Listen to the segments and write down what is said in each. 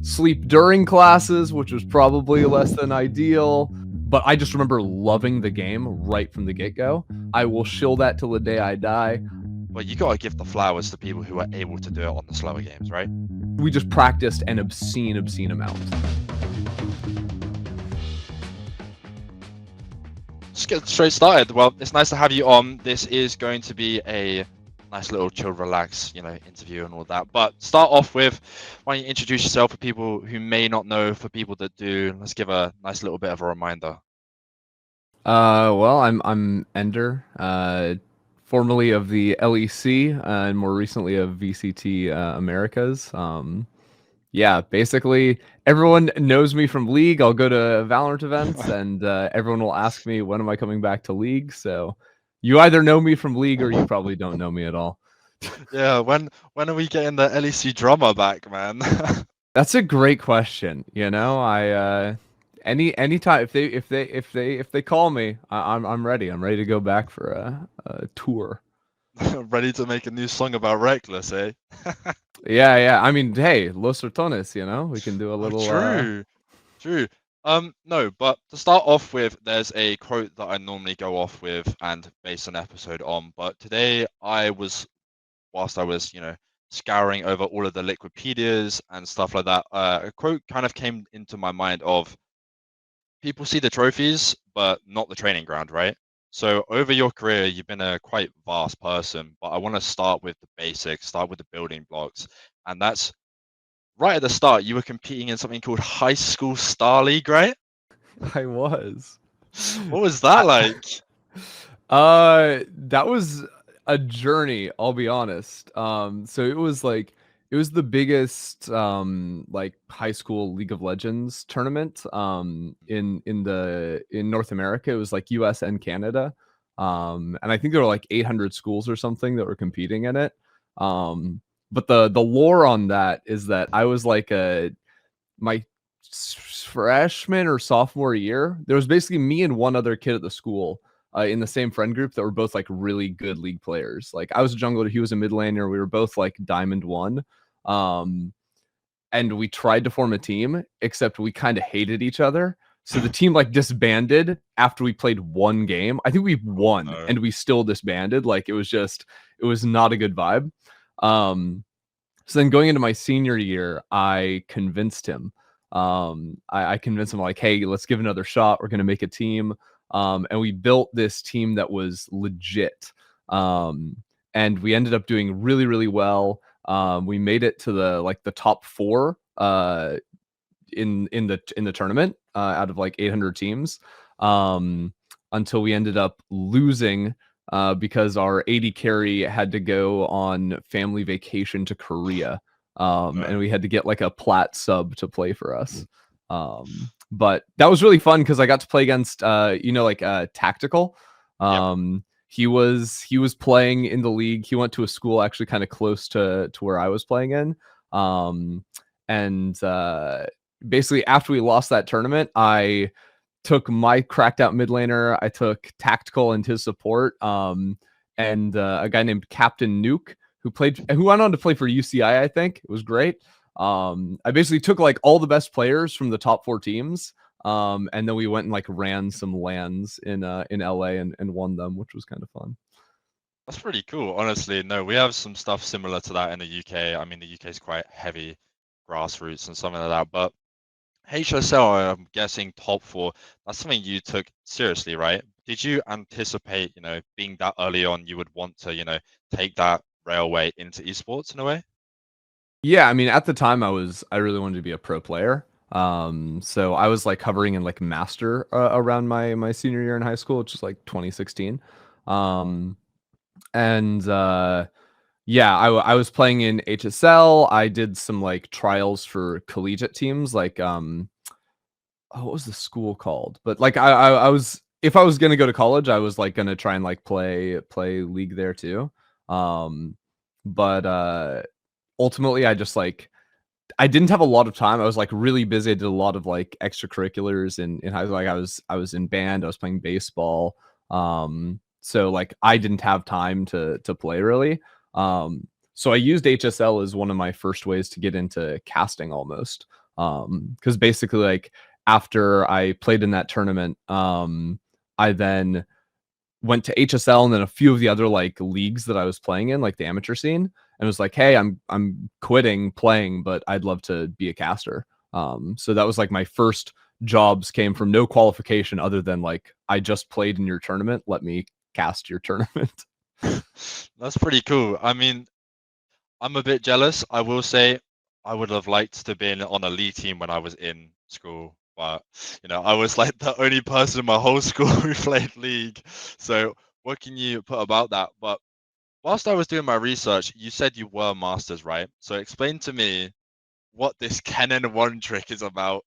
sleep during classes, which was probably less than ideal. But I just remember loving the game right from the get-go. I will shill that till the day I die. But you gotta give the flowers to people who are able to do it on the slower games, right? We just practiced an obscene amount. Just get straight started. Well, it's nice to have you on. This is going to be a nice little chill, relax, interview and all that. But start off with, why don't you introduce yourself for people who may not know, for people that do. Let's give a nice little bit of a reminder. Well, I'm Ender, formerly of the LEC, and more recently of VCT Americas. Yeah, basically everyone knows me from League. I'll go to Valorant events, and everyone will ask me, when am I coming back to League? So you either know me from League or you probably don't know me at all. Yeah, when are we getting the LEC drummer back, man? That's a great question. I anytime if they call me, I'm ready. I'm ready to go back for a tour. Ready to make a new song about Reckless, eh? Yeah. I mean, hey, Los Ratones, we can do a little. True. No, but to start off with, there's a quote that I normally go off with and base an episode on. But today, whilst I was, scouring over all of the Liquidpedias and stuff like that, a quote kind of came into my mind of, people see the trophies, but not the training ground, right? So over your career, you've been a quite vast person, but I want to start with the basics, start with the building blocks. And that's right at the start, you were competing in something called High School Star League, right? I was. What was that like? That was a journey, I'll be honest. So it was the biggest high school League of Legends tournament in North America. It was like US and Canada. And I think there were like 800 schools or something that were competing in it. But the lore on that is that I was like my freshman or sophomore year. There was basically me and one other kid at the school in the same friend group that were both like really good League players. Like I was a jungler, he was a mid laner. We were both like Diamond 1. And we tried to form a team, except we kind of hated each other. So the team like disbanded after we played one game. I think we won and we still disbanded. Like it was not a good vibe. So then going into my senior year, I convinced him. I convinced him like, hey, let's give another shot. We're going to make a team. And we built this team that was legit. And we ended up doing really, really well. We made it to the top 4 in the tournament out of like 800 teams until we ended up losing because our AD carry had to go on family vacation to Korea. And we had to get like a plat sub to play for us. But that was really fun because I got to play against Tactical. Yep. He was playing in the league. He went to a school actually kind of close to where I was playing in. And basically after we lost that tournament, I took my cracked out mid laner. I took Tactical and his support. And a guy named Captain Nuke who went on to play for UCI, I think. It was great. I basically took like all the best players from the top 4 teams. And then we went and like ran some LANs in LA and won them, which was kind of fun. That's pretty cool. Honestly, no, we have some stuff similar to that in the UK. I mean, the UK is quite heavy grassroots and something like that. But HSL, I'm guessing top 4, that's something you took seriously, right? Did you anticipate, being that early on, you would want to, take that railway into esports in a way? Yeah, I mean, at the time I really wanted to be a pro player. So I was like hovering in like master around my senior year in high school, which is like 2016. Yeah, I was playing in HSL. I did some like trials for collegiate teams, like what was the school called? But like I was, if I was gonna go to college, I was like gonna try and like play League there too. But ultimately I just like I didn't have a lot of time. I was like really busy. I did a lot of like extracurriculars in high school. Like I was in band. I was playing baseball. So like I didn't have time to play really. So I used HSL as one of my first ways to get into casting almost. Because basically, like after I played in that tournament, I then went to HSL and then a few of the other like leagues that I was playing in, like the amateur scene, and was like, hey, I'm quitting playing, but I'd love to be a caster. So that was like my first jobs came from no qualification other than like, I just played in your tournament, let me cast your tournament. That's pretty cool. I mean, I'm a bit jealous. I will say I would have liked to been on a league team when I was in school, but I was like the only person in my whole school who played league. So what can you put about that? But whilst I was doing my research, you said you were masters, right? So explain to me what this Kennen one trick is about.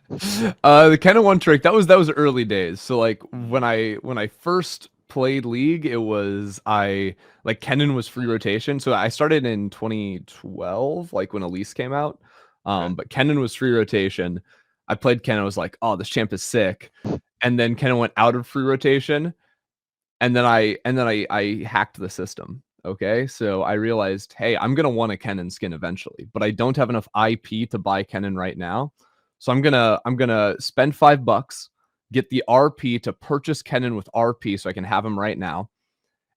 The Kennen one trick, that was early days. So like when Mm, I first played League, it was like Kennen was free rotation. So I started in 2012, like when Elise came out. okay. But Kennen was free rotation. I played Kennen, I was like, oh, this champ is sick. And then Kennen went out of free rotation, and then I hacked the system. Okay, so I realized, hey, I'm gonna want a Kennen skin eventually, but I don't have enough IP to buy Kennen right now. So I'm gonna spend $5, get the RP to purchase Kennen with RP, so I can have him right now.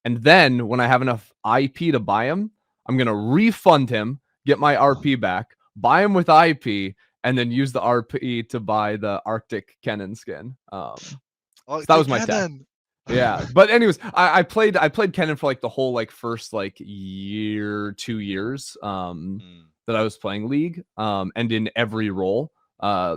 And then when I have enough IP to buy him, I'm gonna refund him, get my RP back, buy him with IP, and then use the RP to buy the Arctic Kennen skin. So that Arctic was my stack. Kennen. Yeah, but anyways, I played Kennen for like the whole like first like year, 2 years Mm, that I was playing League, and in every role,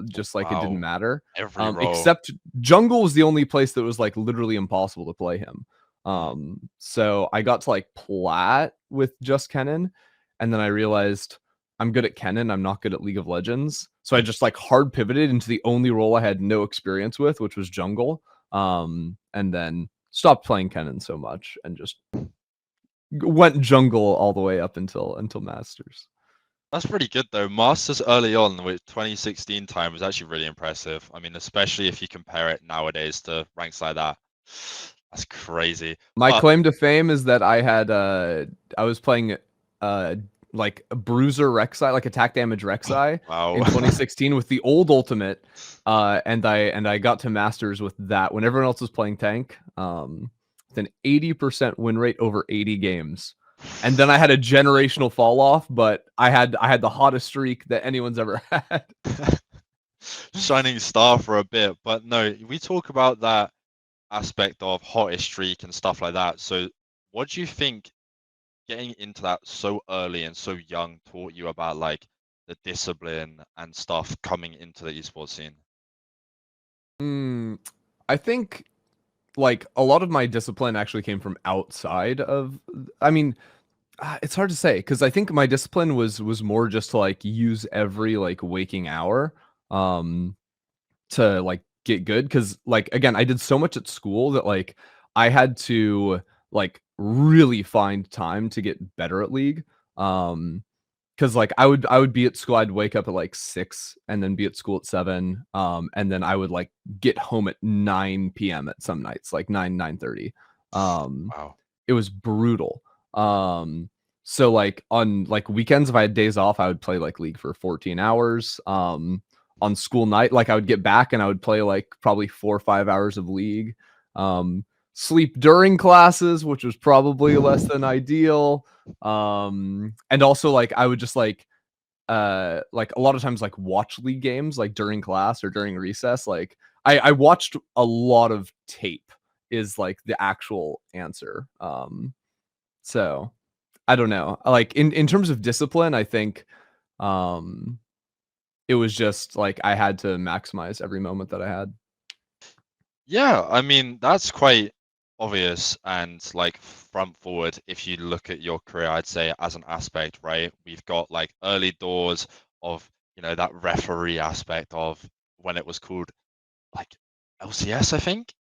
just like it didn't wow. matter, Every role. except jungle was the only place that was like literally impossible to play him. Mm. So I got to like plat with just Kennen, and then I realized I'm good at Kennen, I'm not good at League of Legends, so I just like hard pivoted into the only role I had no experience with, which was jungle. And then stopped playing Kennen so much and just went jungle all the way up until Masters. That's pretty good though. Masters early on with 2016 time was actually really impressive. I mean, especially if you compare it nowadays to ranks like that. That's crazy. My But claim to fame is that I was playing uh like a bruiser Rek'Sai, like attack damage Rek'Sai wow. in 2016 with the old ultimate, and I got to Masters with that when everyone else was playing tank, with an 80% win rate over 80 games. And then I had a generational fall off, but I had the hottest streak that anyone's ever had. Shining star for a bit. But no, we talk about that aspect of hottest streak and stuff like that. So what do you think getting into that so early and so young taught you about like the discipline and stuff coming into the esports scene? Mm, I think like a lot of my discipline actually came from outside of, I mean, it's hard to say because I think my discipline was more just to like use every like waking hour um to like get good, because like again I did so much at school that like I had to like really find time to get better at League. Because like I would be at school, I'd wake up at like 6 and then be at school at 7, and then I would like get home at 9 p.m. at some nights, like 9:30. um Wow. it was brutal. So like on like weekends, if I had days off, I would play like League for 14 hours. On school night, like I would get back and I would play like probably 4 or 5 hours of League. Um, Sleep during classes, which was probably less than ideal. And also like I would just like a lot of times like watch League games like during class or during recess. Like I watched a lot of tape is like the actual answer. So I don't know. Like in terms of discipline, I think um it was just like I had to maximize every moment that I had. Yeah, I mean, that's quite obvious and like front forward if you look at your career, I'd say as an aspect, right? We've got like early doors of, that referee aspect of when it was called like LCS, I think.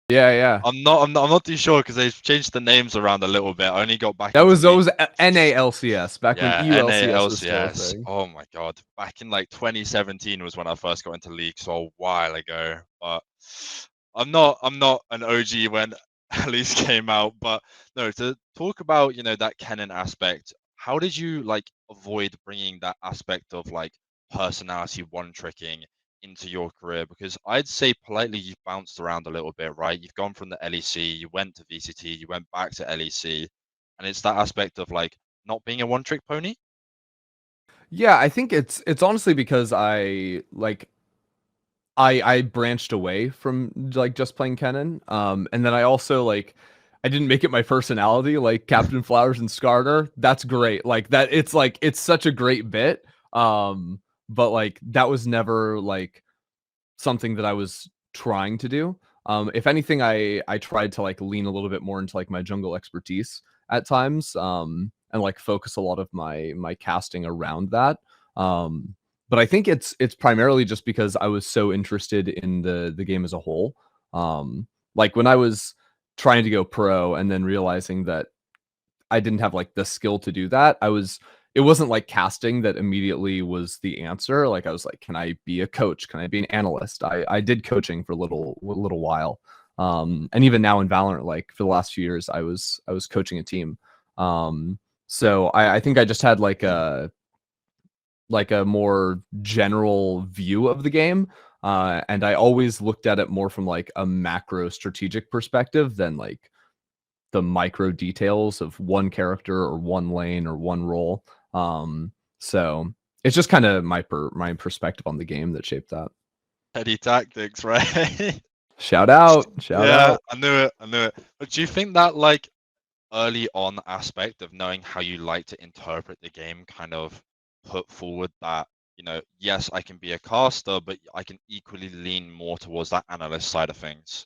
Yeah, yeah. I'm not too sure because they've changed the names around a little bit. I only got back That into was League. NALCS back when Yeah, EULCS was still a NALCS. thing. Oh my God. Back in like 2017 was when I first got into League, so a while ago. But I'm not an OG when at least came out. But no, to talk about, that Kennen aspect, how did you like avoid bringing that aspect of like personality one-tricking into your career? Because I'd say politely you've bounced around a little bit, right? You've gone from the LEC, you went to VCT, you went back to LEC, and it's that aspect of like not being a one-trick pony. Yeah, I think it's honestly because I branched away from like just playing Kennen. And then I also like I didn't make it my personality like Captain Flowers and Scarter. That's great. Like that it's such a great bit. But like that was never like something that I was trying to do. If anything, I tried to like lean a little bit more into like my jungle expertise at times, and like focus a lot of my casting around that. But I think it's primarily just because I was so interested in the game as a whole. Like when I was trying to go pro and then realizing that I didn't have like the skill to do that, it wasn't like casting that immediately was the answer. Like I was like, can I be a coach? Can I be an analyst? I did coaching for a little while. And even now in Valorant, like for the last few years, I was coaching a team. So I think I just had like a more general view of the game. And I always looked at it more from like a macro strategic perspective than like the micro details of one character or one lane or one role. So it's just kind of my perspective on the game that shaped that. Petty tactics, right? Shout out, shout Yeah, out. I knew it. I knew it. But do you think that like early on aspect of knowing how you like to interpret the game kind of put forward that, yes, I can be a caster, but I can equally lean more towards that analyst side of things?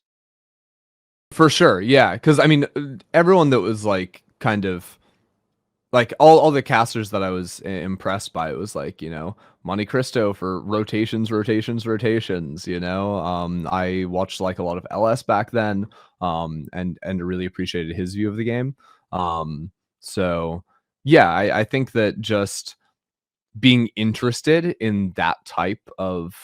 For sure, yeah. Because I mean, everyone that was like kind of like all the casters that I was impressed by, it was like Monte Cristo for rotations. I watched like a lot of LS back then, and really appreciated his view of the game. So yeah, I think that just being interested in that type of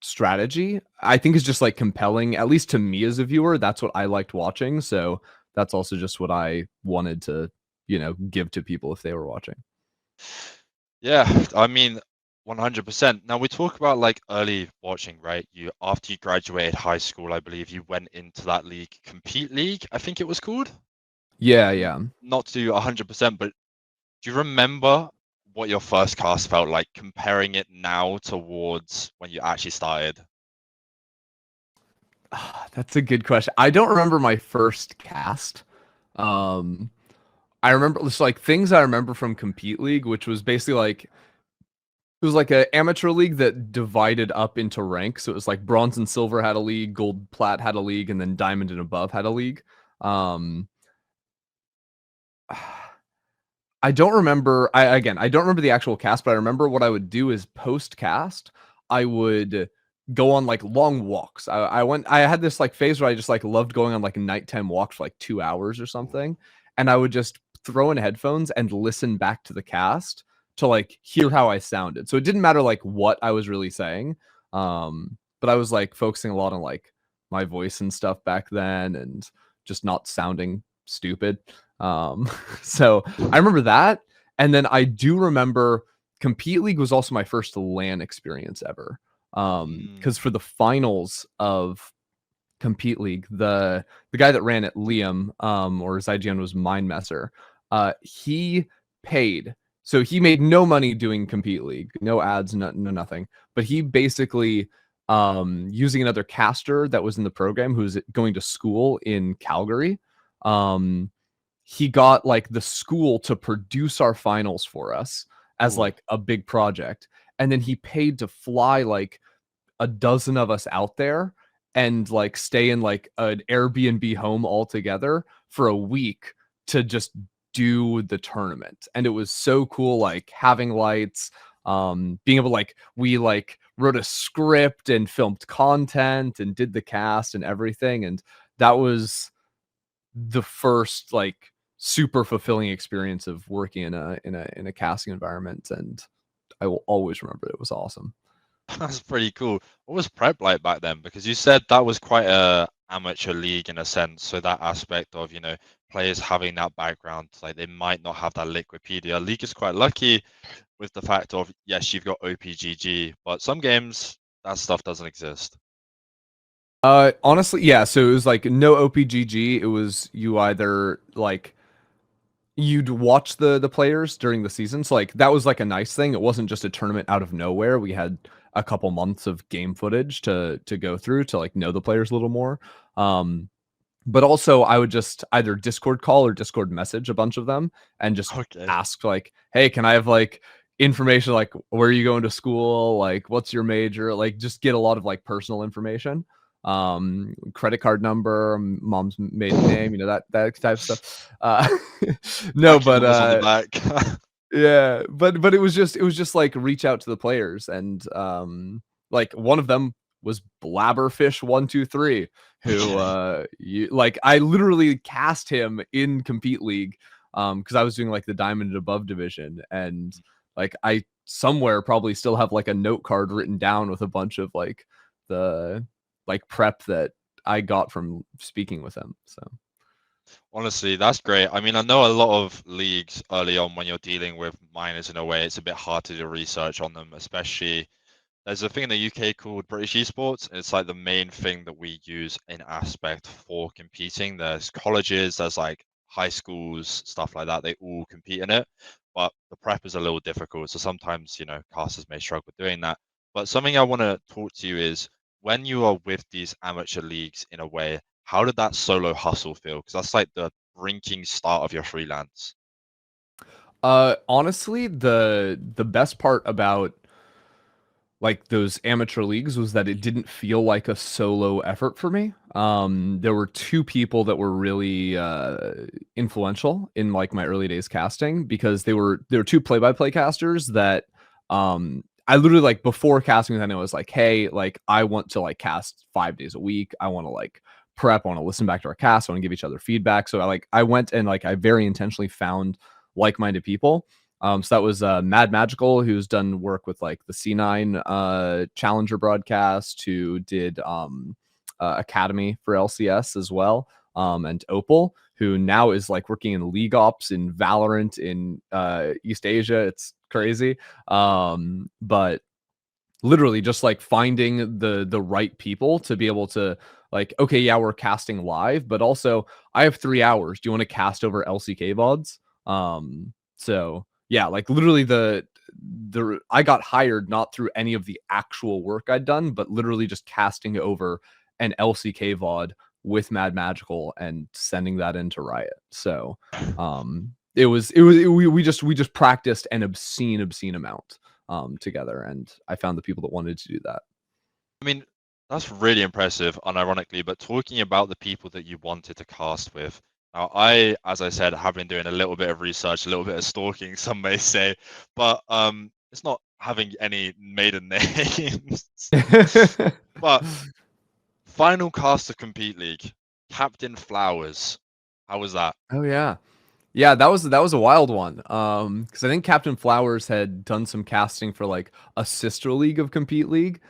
strategy, I think is just like compelling, at least to me as a viewer. That's what I liked watching. So that's also just what I wanted to, give to people if they were watching. Yeah, I mean, 100%. Now we talk about like early watching, right? You after you graduated high school, I believe you went into that league, Compete League, I think it was called. Yeah, yeah. Not to 100%, but do you remember what your first cast felt like comparing it now towards when you actually started? That's a good question. I don't remember my first cast. Um, I remember it's like things I remember from Compete League, which was basically like it was like an amateur league that divided up into ranks. So it was like bronze and silver had a league, gold, plat had a league, and then diamond and above had a league. Um, I don't remember. I don't remember the actual cast, but I remember what I would do is post cast. I would go on like long walks. I had this like phase where I just like loved going on like nighttime walks for like 2 hours or something, and I would just throw in headphones and listen back to the cast to like hear how I sounded. So it didn't matter like what I was really saying, but I was like focusing a lot on like my voice and stuff back then, and just not sounding stupid. So I remember that. And then I do remember Compete League was also my first LAN experience ever. Mm. Because for the finals of Compete League, the guy that ran it, Liam, or his IGN was Mindmesser, he paid. So he made no money doing Compete League, no ads, no nothing. But he basically using another caster that was in the program who's going to school in Calgary. He got like the school to produce our finals for us as Ooh. like a big project. And then he paid to fly like a dozen of us out there and like stay in like an Airbnb home all together for a week to just do the tournament. And it was so cool, like having lights, being able to like we like wrote a script and filmed content and did the cast and everything. And that was the first like super fulfilling experience of working in a casting environment, and I will always remember it was awesome. That's pretty cool. What was prep like back then? Because you said that was quite a amateur league in a sense. So that aspect of, players having that background, like they might not have that Liquipedia. League is quite lucky with the fact of, yes, you've got OPGG, but some games that stuff doesn't exist. Honestly, yeah. So it was like no OPGG. It was you either like you'd watch the players during the season. So like that was like a nice thing. It wasn't just a tournament out of nowhere. We had a couple months of game footage to go through to like know the players a little more. But also I would just either Discord call or Discord message a bunch of them and just Okay. ask like, hey, can I have like information like where are you going to school? Like what's your major? Like just get a lot of like personal information. Credit card number, mom's maiden name, that type of stuff. No, Tracking but numbers on the back. yeah, but it was just like reach out to the players and like one of them was Blabberfish123 who I literally cast him in Compete League because I was doing like the diamond and above division and like I somewhere probably still have like a note card written down with a bunch of like the like prep that I got from speaking with him. So Honestly, that's great. I mean, I know a lot of leagues early on when you're dealing with minors in a way, it's a bit hard to do research on them, especially there's a thing in the UK called British Esports. It's like the main thing that we use in aspect for competing. There's colleges, there's like high schools, stuff like that. They all compete in it, but the prep is a little difficult. So sometimes, casters may struggle with doing that. But something I want to talk to you is when you are with these amateur leagues in a way, how did that solo hustle feel? Because that's like the brinking start of your freelance. honestly, the best part about like those amateur leagues was that it didn't feel like a solo effort for me. There were two people that were really influential in like my early days casting because they were two play-by-play casters that I literally like before casting with them, I was like, hey, like I want to like cast 5 days a week. I want to like prep, I want to listen back to our cast, I want to give each other feedback. So I went and like I very intentionally found like-minded people. So that was Mad Magical, who's done work with like the C9 Challenger broadcast, who did Academy for LCS as well, and Opal, who now is like working in League Ops in Valorant in East Asia. It's crazy. But literally just like finding the right people to be able to like, okay, yeah, we're casting live, but also I have 3 hours. Do you want to cast over LCK VODs? So yeah, like literally the I got hired not through any of the actual work I'd done, but literally just casting over an LCK VOD with Mad Magical and sending that into Riot. So we just practiced an obscene amount together, and I found the people that wanted to do that. I mean, that's really impressive, unironically, but talking about the people that you wanted to cast with. Now, as I said, have been doing a little bit of research, a little bit of stalking, some may say, but it's not having any maiden names. But final cast of Compete League, Captain Flowers. How was that? Oh yeah. Yeah, that was a wild one. Because I think Captain Flowers had done some casting for like a sister league of Compete League.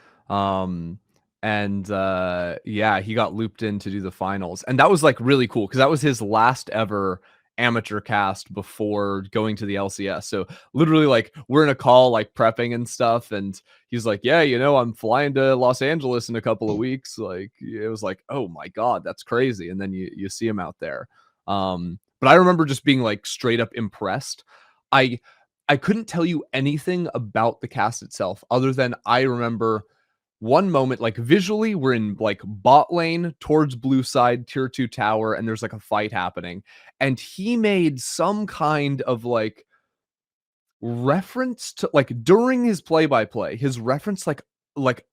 And yeah, he got looped in to do the finals. And that was like really cool because that was his last ever amateur cast before going to the LCS. So literally like we're in a call like prepping and stuff, and he's like, yeah, I'm flying to Los Angeles in a couple of weeks. Like it was like, oh my God, that's crazy. And then you see him out there. But I remember just being like straight up impressed. I couldn't tell you anything about the cast itself other than I remember one moment like visually we're in like bot lane towards blue side tier 2 tower, and there's like a fight happening, and he made some kind of like reference to like during his play-by-play, his reference like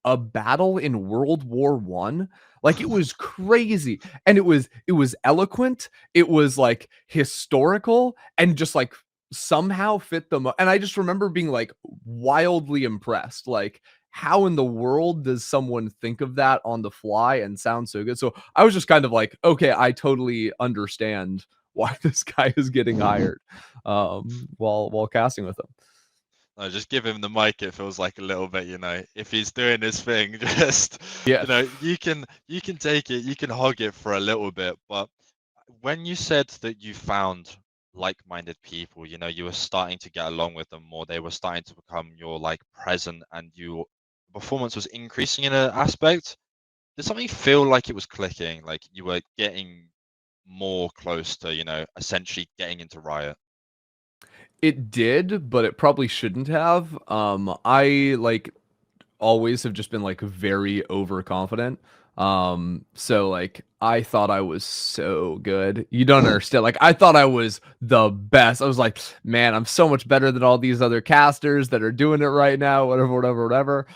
a battle in World War One. Like it was crazy. And it was eloquent, it was like historical, and just like somehow fit them. And I just remember being like wildly impressed. Like, how in the world does someone think of that on the fly and sound so good? So I was just kind of like, okay, I totally understand why this guy is getting hired while casting with him. No, just give him the mic. It feels like a little bit, if he's doing his thing, just, Yeah. you can take it, you can hug it for a little bit. But when you said that you found like-minded people, you were starting to get along with them more, they were starting to become your like present, and your performance was increasing in an aspect. Did something feel like it was clicking, like you were getting more close to, essentially getting into Riot? It did, but it probably shouldn't have. I like always have just been like very overconfident. So like I thought I was so good. You don't understand. Like I thought I was the best. I was like, man, I'm so much better than all these other casters that are doing it right now, whatever, whatever, whatever.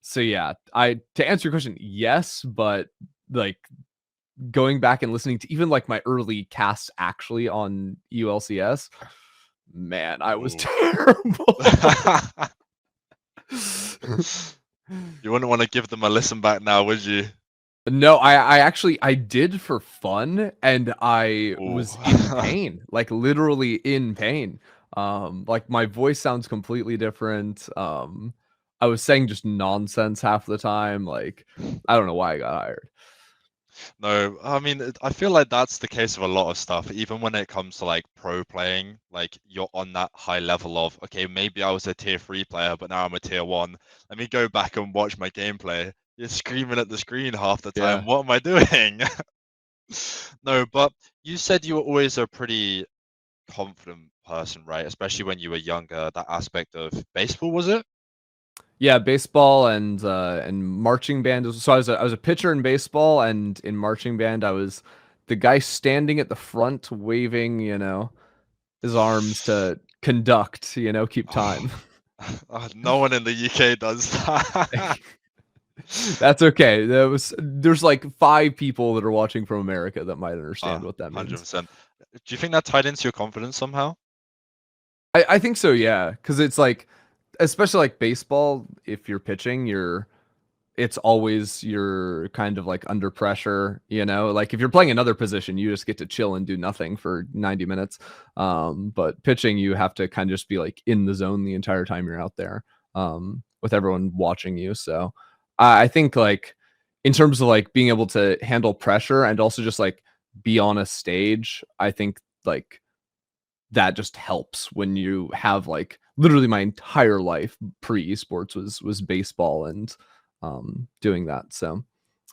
So yeah, I to answer your question, yes, but like going back and listening to even like my early casts actually on ULCS, man, I was Ooh. terrible. You wouldn't want to give them a listen back now, would you? No, I actually I did for fun, and I Ooh. was in pain, like literally in pain. Like my voice sounds completely different. I was saying just nonsense half the time. Like I don't know why I got hired. No, I mean, I feel like that's the case of a lot of stuff. Even when it comes to like pro playing, like you're on that high level of, okay, maybe I was a tier 3 player, but now I'm a tier 1. Let me go back and watch my gameplay. You're screaming at the screen half the time. Yeah. What am I doing? No, but you said you were always a pretty confident person, right? Especially when you were younger, that aspect of baseball, was it? Yeah, baseball and marching band. So I was a pitcher in baseball, and in marching band I was the guy standing at the front waving, his arms to conduct, keep Oh, time. no one in the UK does that. That's okay. There's like 5 people that are watching from America that might understand what that means. 100%. Do you think that tied into your confidence somehow? I think so, yeah, because it's like, especially like baseball, if you're pitching, it's always you're kind of like under pressure, like if you're playing another position, you just get to chill and do nothing for 90 minutes. But pitching, you have to kind of just be like in the zone the entire time you're out there, with everyone watching you. So I think like in terms of like being able to handle pressure and also just like be on a stage, I think like that just helps when you have like literally my entire life pre esports was baseball and doing that. So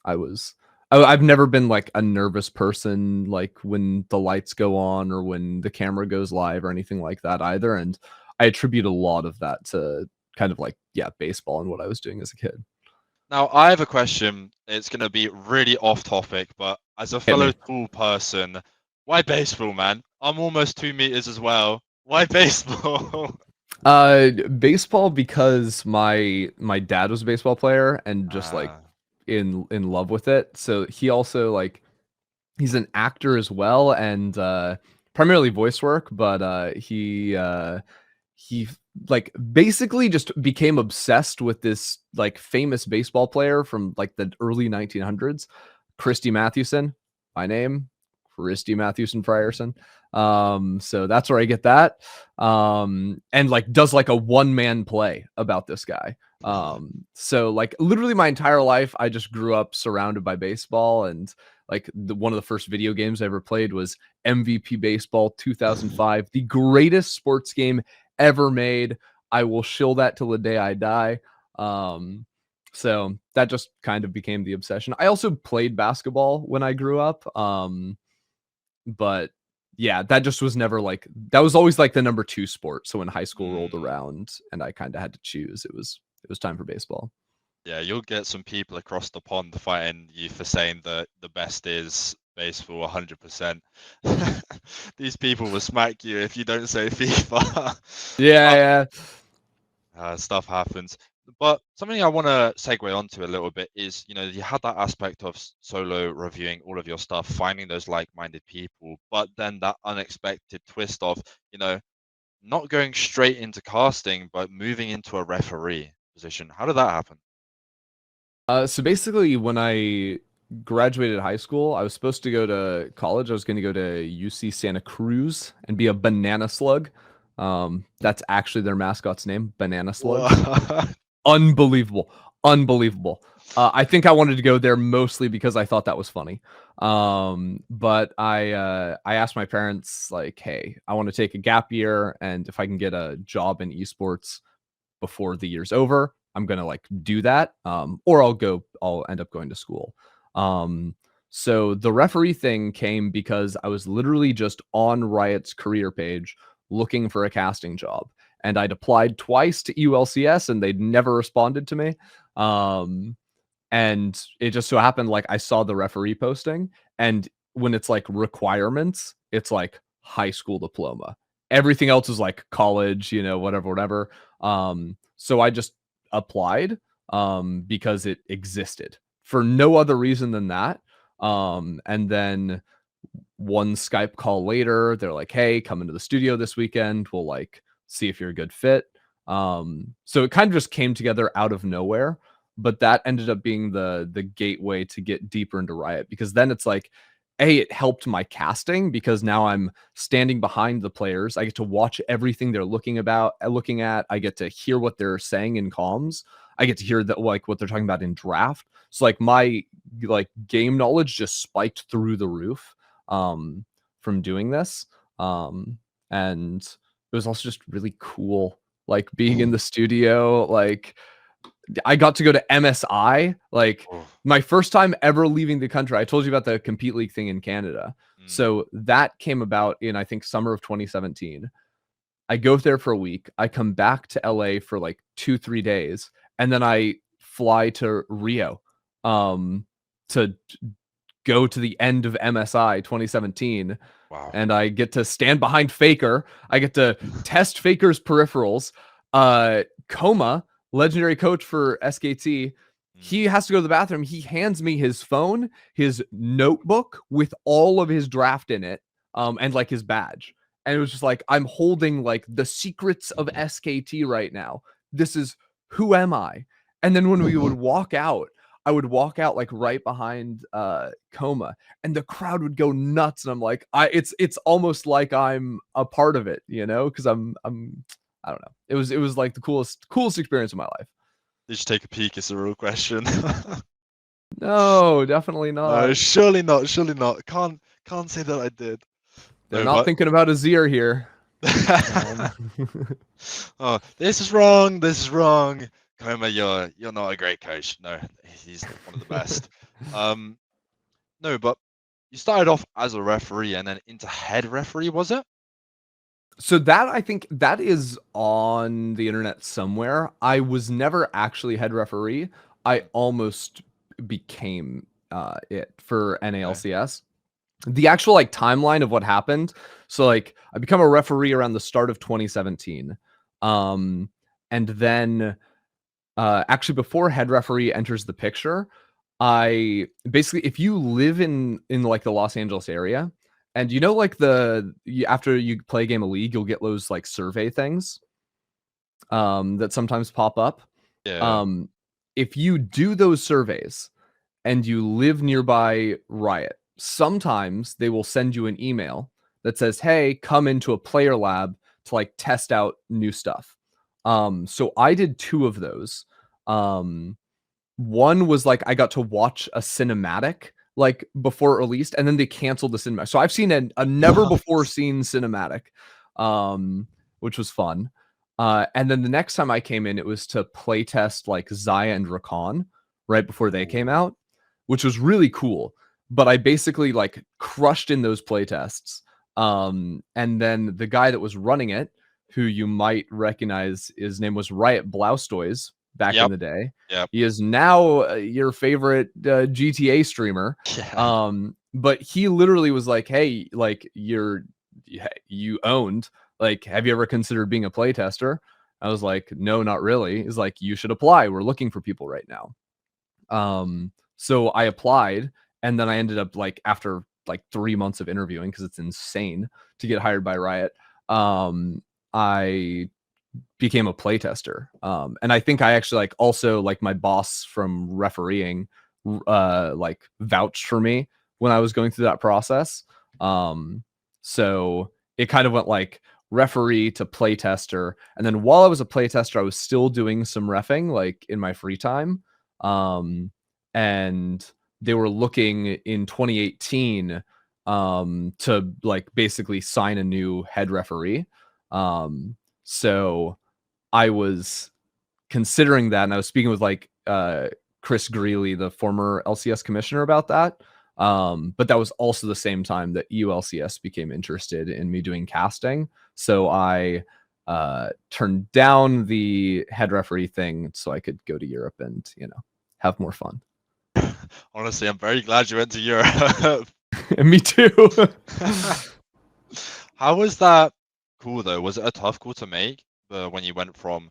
I've never been like a nervous person like when the lights go on or when the camera goes live or anything like that either. And I attribute a lot of that to kind of like, yeah, baseball and what I was doing as a kid. Now, I have a question. It's going to be really off topic, but as a Hit fellow me. tall person, why baseball, man? I'm almost 2 meters as well. Why baseball? Baseball because my dad was a baseball player and just like Ah, in love with it. So he also like he's an actor as well and primarily voice work, but he like basically just became obsessed with this like famous baseball player from like the early 1900s, Christy Mathewson. My name, Christy Mathewson Frierson. So that's where I get that. And like does like a one-man play about this guy. So like literally my entire life, I just grew up surrounded by baseball, and like one of the first video games I ever played was MVP Baseball 2005, the greatest sports game ever made. I will shill that till the day I die. Um, so that just kind of became the obsession. I also played basketball when I grew up. But yeah, that just was never like that was always like the number 2 sport. So when high school rolled mm, around and I kind of had to choose, it was time for baseball. yeah, you'll get some people across the pond fighting you for saying that the best is baseball 100%. These people will smack you if you don't say FIFA. Yeah, But yeah. stuff happens. But something I want to segue onto a little bit is, you had that aspect of solo reviewing all of your stuff, finding those like-minded people, but then that unexpected twist of, you know, not going straight into casting, but moving into a referee position. How did that happen? So basically, when I graduated high school, I was supposed to go to college. I was going to go to UC Santa Cruz and be a banana slug. That's actually their mascot's name, Banana Slugs. What? Unbelievable. Unbelievable. I think I wanted to go there mostly because I thought that was funny. But I asked my parents, like, hey, I want to take a gap year, and if I can get a job in esports before the year's over, I'm gonna like do that. Or I'll end up going to school. So the referee thing came because I was literally just on Riot's career page looking for a casting job. And I'd applied twice to ULCS and they'd never responded to me. And it just so happened, like, I saw the referee posting, and when it's like requirements, it's like high school diploma. Everything else is like college, whatever. So I just applied because it existed for no other reason than that. And then one Skype call later, they're like, hey, come into the studio this weekend. We'll like see if you're a good fit. So it kind of just came together out of nowhere, but that ended up being the gateway to get deeper into Riot, because then it's like, it helped my casting because now I'm standing behind the players. I get to watch everything they're looking at. I get to hear what they're saying in comms. I get to hear that, like, what they're talking about in draft. So like my game knowledge just spiked through the roof from doing this. And it was also just really cool, like being in the studio. Like, I got to go to MSI, like my first time ever leaving the country. I told you about the Compete League thing in Canada. So that came about in, I think, summer of 2017. I go there for a week. I come back to LA for like 2-3 days. And then I fly to Rio to go to the end of MSI 2017. Wow. And I get to stand behind Faker. I get to test Faker's peripherals. Coma, legendary coach for SKT, he has to go to the bathroom. He hands me his phone, his notebook with all of his draft in it, and like his badge. And it was just like, I'm holding like the secrets of SKT right now. This is, who am I? And then when we would walk out, I would walk out like right behind Coma, and the crowd would go nuts. And I'm like, it's almost like I'm a part of it, because I'm I don't know. It was like the coolest experience of my life. Did you take a peek? It's a real question. No, definitely not. No, surely not. Surely not. Can't say that I did. They're not thinking about Azir here. Oh, this is wrong. This is wrong. Coma, you're not a great coach. No, he's one of the best. No, but you started off as a referee and then into head referee, was it? So that, I think that is on the internet somewhere. I was never actually head referee. I almost became it for NALCS. The actual like timeline of what happened. So like I become a referee around the start of 2017. And then actually before head referee enters the picture, I basically, if you live in like the Los Angeles area, and like after you play a game of League, you'll get those like survey things that sometimes pop up. Yeah. If you do those surveys and you live nearby Riot, sometimes they will send you an email that says, hey, come into a player lab to like test out new stuff. So I did 2 of those. One was like I got to watch a cinematic like before it released, and then they canceled the cinematic. So I've seen a never before seen cinematic, which was fun. And then the next time I came in, it was to play test like Xayah and Rakan right before they came out, which was really cool. But I basically like crushed in those play tests. And then the guy that was running it, who you might recognize, his name was Riot Blaustoys back in the day. Yep. He is now your favorite GTA streamer. Yeah. But he literally was like, hey, like you owned, like, have you ever considered being a playtester? I was like, no, not really. He's like, you should apply. We're looking for people right now. So I applied, and then I ended up like after like 3 months of interviewing, because it's insane to get hired by Riot. I became a playtester. And I think I actually like also like my boss from refereeing like vouched for me when I was going through that process. So it kind of went like referee to playtester. And then while I was a playtester, I was still doing some reffing like in my free time. And they were looking in 2018 to like basically sign a new head referee. So I was considering that, and I was speaking with like Chris Greeley, the former LCS commissioner, about that. But that was also the same time that ULCS became interested in me doing casting. So I turned down the head referee thing so I could go to Europe and, have more fun. Honestly, I'm very glad you went to Europe. Me too. How was that cool though? Was it a tough call to make when you went from,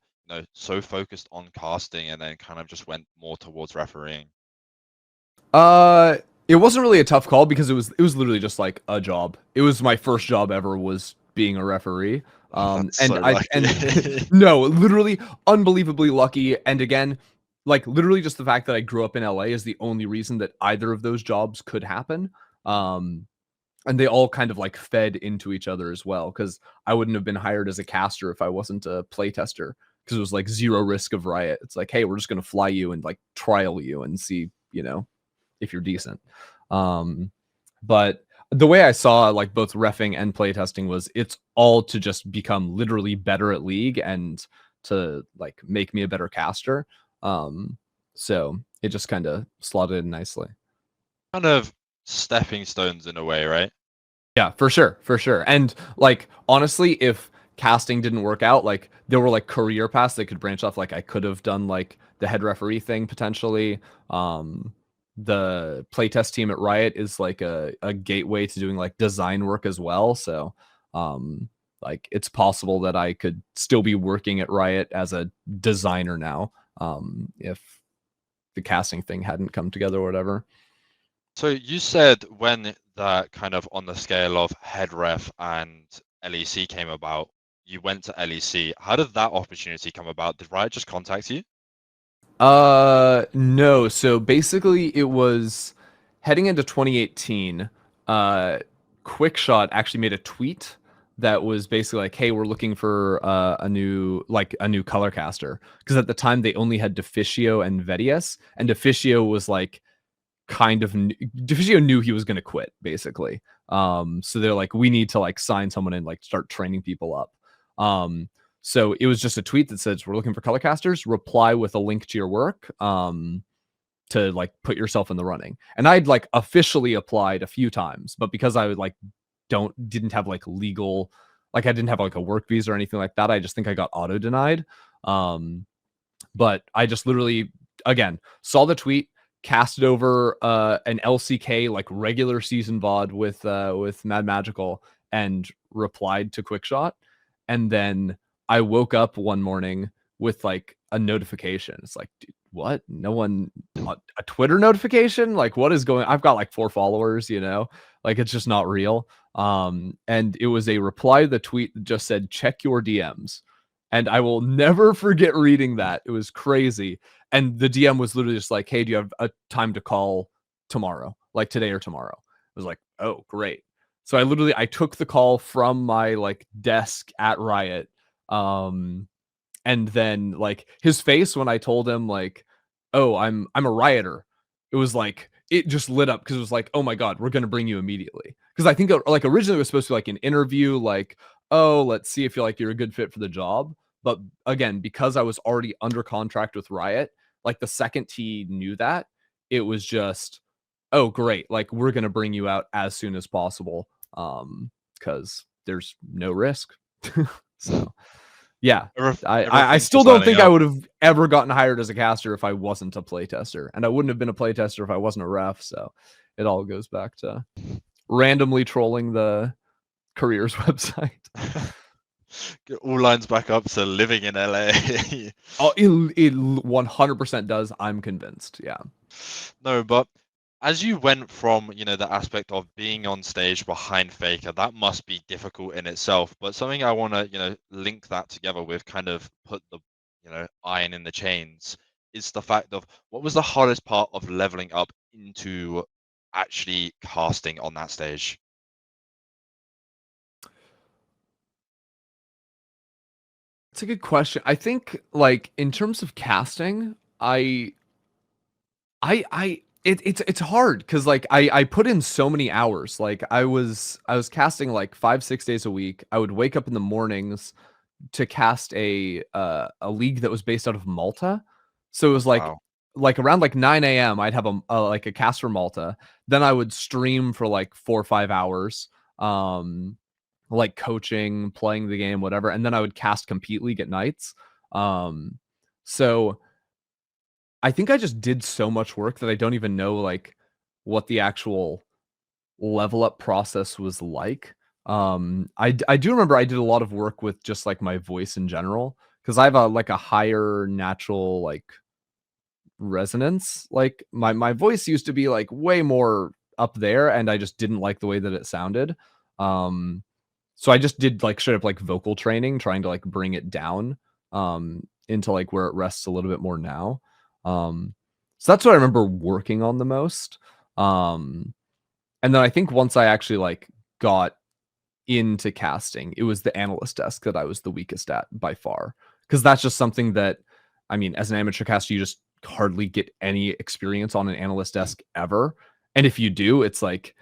so focused on casting and then kind of just went more towards refereeing? It wasn't really a tough call because it was literally just like a job. It was my first job ever was being a referee. That's And so I lucky. and no, literally unbelievably lucky. And again, like literally just the fact that I grew up in LA is the only reason that either of those jobs could happen. And they all kind of like fed into each other as well, because I wouldn't have been hired as a caster if I wasn't a playtester, because it was like zero risk of Riot. It's like, hey, we're just gonna fly you and like trial you and see, if you're decent. But the way I saw like both reffing and playtesting was it's all to just become literally better at League and to like make me a better caster. So it just kind of slotted in nicely. Kind of stepping stones in a way, right? Yeah, for sure, for sure. And like honestly, if casting didn't work out, like there were like career paths that could branch off. Like I could have done like the head referee thing potentially. The playtest team at Riot is like a gateway to doing like design work as well. So like it's possible that I could still be working at Riot as a designer now, if the casting thing hadn't come together or whatever. So you said when that kind of on the scale of head ref and LEC came about, you went to LEC. How did that opportunity come about? Did Riot just contact you? No. So basically it was heading into 2018. Quickshot actually made a tweet that was basically like, hey, we're looking for a new color caster. Because at the time they only had Deficio and Vedius, and Deficio was like kind of Deficio knew he was gonna quit, basically. So they're like, we need to like sign someone and like start training people up. So it was just a tweet that says, we're looking for color casters, reply with a link to your work, to like put yourself in the running. And I'd like officially applied a few times, but because I would like didn't have like legal, like I didn't have like a work visa or anything like that, I just think I got auto denied. But I just literally, again, saw the tweet, casted over an LCK like regular season VOD with Mad Magical, and replied to Quickshot. And then I woke up one morning with like a notification. It's like, dude, what? No one, a Twitter notification? Like, what is going? I've got like 4 followers, like it's just not real. And it was a reply to the tweet that just said, check your DMs. And I will never forget reading that. It was crazy. And the DM was literally just like, hey, do you have a time to call tomorrow? Like today or tomorrow? I was like, oh, great. So I took the call from my like desk at Riot. And then like his face when I told him like, oh, I'm a rioter, it was like it just lit up, because it was like, oh my god, we're gonna bring you immediately. Because I think like originally it was supposed to be like an interview, like, oh, let's see if you're a good fit for the job. But again, because I was already under contract with Riot, like the second he knew that, it was just, oh great, like we're gonna bring you out as soon as possible, because there's no risk. So yeah, I Everything still just don't lining think I up. would have ever gotten hired as a caster if I wasn't a playtester, and I wouldn't have been a playtester if I wasn't a ref. So it all goes back to randomly trolling the careers website. It all lines back up to living in LA. Oh, it 100% does. I'm convinced. Yeah. No, but as you went from, the aspect of being on stage behind Faker, that must be difficult in itself. But something I want to, link that together with, kind of put the, iron in the chains, is the fact of what was the hardest part of leveling up into actually casting on that stage? It's a good question. I think like in terms of casting, it's hard because like I put in so many hours. Like I was casting like 5-6 days a week. I would wake up in the mornings to cast a league that was based out of Malta. So it was Wow. like around like 9 a.m. I'd have a like a cast for Malta. Then I would stream for like 4 or 5 hours. Like coaching, playing the game, whatever, and then I would cast Compete League at nights. So I think I just did so much work that I don't even know like what the actual level up process was like. I do remember I did a lot of work with just like my voice in general because I have a like a higher natural like resonance. Like my voice used to be like way more up there, and I just didn't like the way that it sounded. Um, so I just did like straight up like vocal training, trying to like bring it down into like where it rests a little bit more now. So that's what I remember working on the most. Um, and then I think once I actually like got into casting, it was the analyst desk that I was the weakest at by far. Because that's just something that, I mean, as an amateur caster, you just hardly get any experience on an analyst desk ever. And if you do, it's like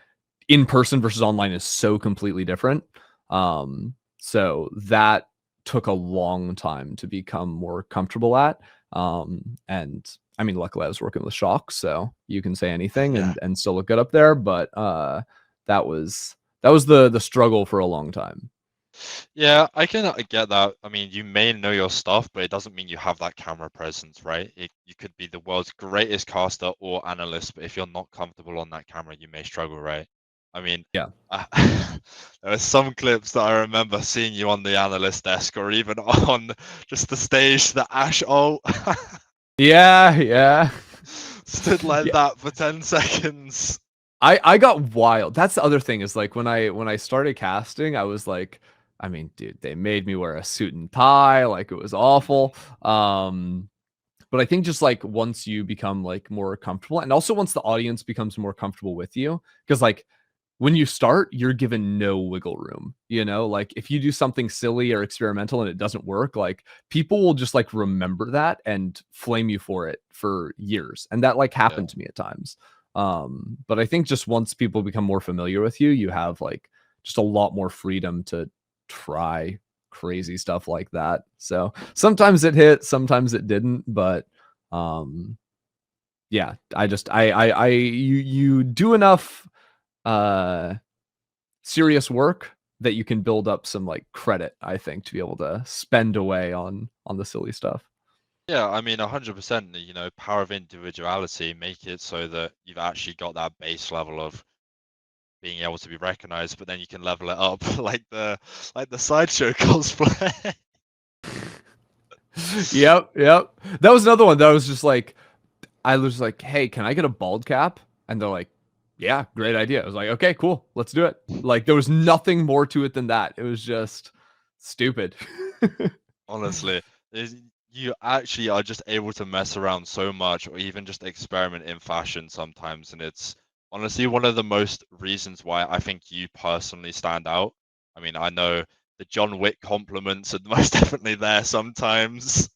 in person versus online is so completely different. So that took a long time to become more comfortable at. And I mean, luckily I was working with Shock, so you can say anything Yeah. and still look good up there. But that was the struggle for a long time. Yeah, I can get that. I mean, you may know your stuff, but it doesn't mean you have that camera presence, right? You could be the world's greatest caster or analyst, but if you're not comfortable on that camera, you may struggle, right? I mean, Yeah. uh, there are some clips that I remember seeing you on the analyst desk or even on just the stage, the Ash ult. Yeah, yeah. Stood like Yeah. that for 10 seconds. I got wild. That's the other thing is like when I started casting, I was like, I mean, dude, they made me wear a suit and tie, like it was awful. But I think just like once you become like more comfortable, and also once the audience becomes more comfortable with you, because like when you start, you're given no wiggle room, you know? Like if you do something silly or experimental and it doesn't work, like people will just like remember that and flame you for it for years. And that like Yeah. happened to me at times. But I think just once people become more familiar with you, you have like just a lot more freedom to try crazy stuff like that. So sometimes it hit, sometimes it didn't, but yeah, you do enough uh serious work that you can build up some like credit, I think, to be able to spend away on the silly stuff. Yeah, I mean, 100%, power of individuality, make it so that you've actually got that base level of being able to be recognized, but then you can level it up like the sideshow cosplay. Yep. That was another one that was just like I was like, "Hey, can I get a bald cap?" And they're like, "Yeah, great idea." I was like, "Okay, cool. Let's do it." Like there was nothing more to it than that. It was just stupid. Honestly, you actually are just able to mess around so much, or even just experiment in fashion sometimes, and it's honestly one of the most reasons why I think you personally stand out. I mean, I know the John Wick compliments are most definitely there sometimes.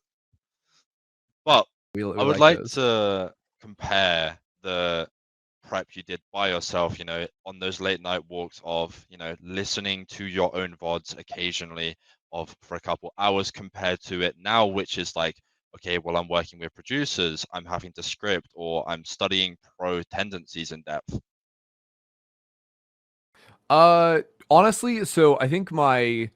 But We I would like like those. to compare the prep you did by yourself, on those late night walks of, listening to your own VODs occasionally of for a couple hours compared to it now, which is like, okay, well, I'm working with producers, I'm having to script, or I'm studying pro tendencies in depth. Uh Honestly, so I think my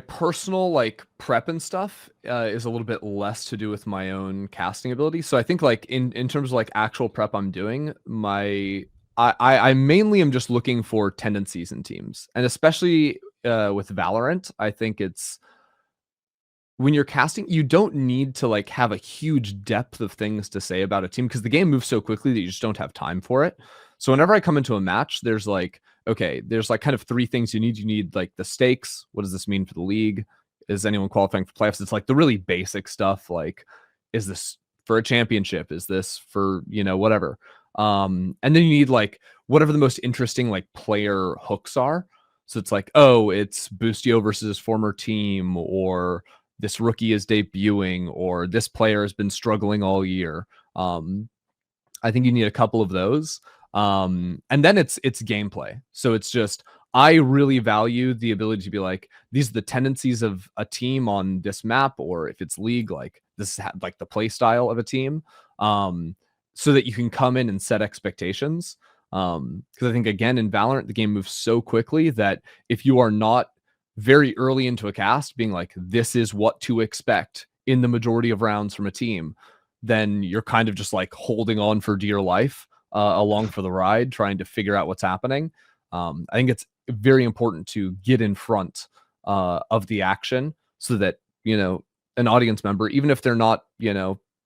personal like prep and stuff is a little bit less to do with my own casting ability. So I think like in terms of like actual prep I'm doing, I mainly am just looking for tendencies in teams, and especially with Valorant, I think it's when you're casting, you don't need to like have a huge depth of things to say about a team because the game moves so quickly that you just don't have time for it. So whenever I come into a match, there's like, okay, there's like kind of three things you need. You need like the stakes. What does this mean for the league? Is anyone qualifying for playoffs? It's like the really basic stuff. Like, is this for a championship? Is this for, whatever? And then you need like whatever the most interesting like player hooks are. So it's like, oh, it's Boostio versus his former team, or this rookie is debuting, or this player has been struggling all year. I think you need a couple of those. And then it's gameplay. So it's just, I really value the ability to be like, these are the tendencies of a team on this map, or if it's League, like this is like the play style of a team, so that you can come in and set expectations. Because I think, again, in Valorant, the game moves so quickly that if you are not very early into a cast being like, this is what to expect in the majority of rounds from a team, then you're kind of just like holding on for dear life along for the ride, trying to figure out what's happening. I think it's very important to get in front of the action so that, an audience member, even if they're not,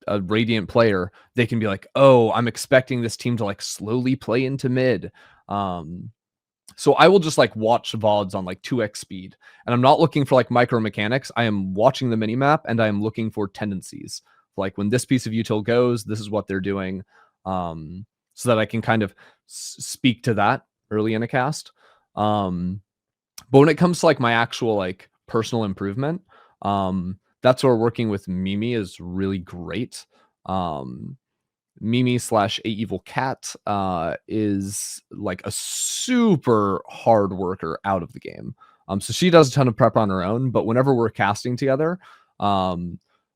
a Radiant player, they can be like, oh, I'm expecting this team to like slowly play into mid. So I will just like watch VODs on like 2x speed, and I'm not looking for like micro mechanics. I am watching the minimap and I am looking for tendencies. Like when this piece of util goes, this is what they're doing, so that I can kind of speak to that early in a cast. But when it comes to like my actual like personal improvement, that's where working with Mimi is really great. Mimi / A Evil Cat is like a super hard worker out of the game. So she does a ton of prep on her own, but whenever we're casting together,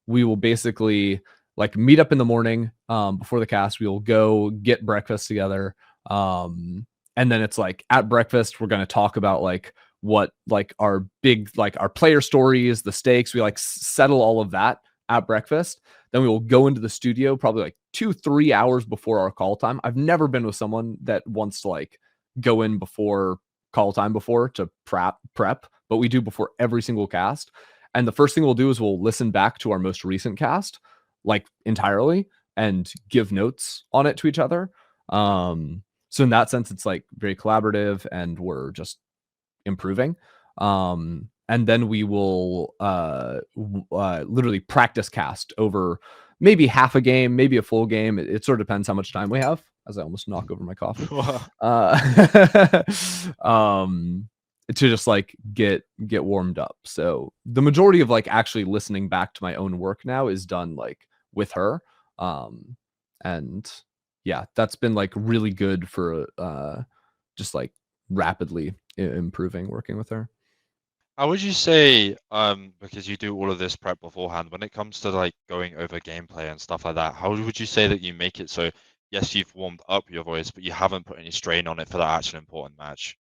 we will basically like meet up in the morning before the cast. We will go get breakfast together. And then it's like at breakfast, we're going to talk about like what like our big, like our player stories, the stakes. We like settle all of that at breakfast. Then we will go into the studio probably like 2-3 hours before our call time. I've never been with someone that wants to like go in before call time before to prep, but we do before every single cast. And the first thing we'll do is we'll listen back to our most recent cast, like entirely, and give notes on it to each other. So in that sense, it's like very collaborative and we're just improving. And then we will literally practice cast over maybe half a game, maybe a full game. It sort of depends how much time we have, as I almost knock over my coffee. To just like get warmed up. So the majority of like actually listening back to my own work now is done like with her. And yeah, that's been like really good for just like rapidly improving working with her. How would you say, because you do all of this prep beforehand, when it comes to like going over gameplay and stuff like that, how would you say that you make it so, yes, you've warmed up your voice, but you haven't put any strain on it for that actual important match?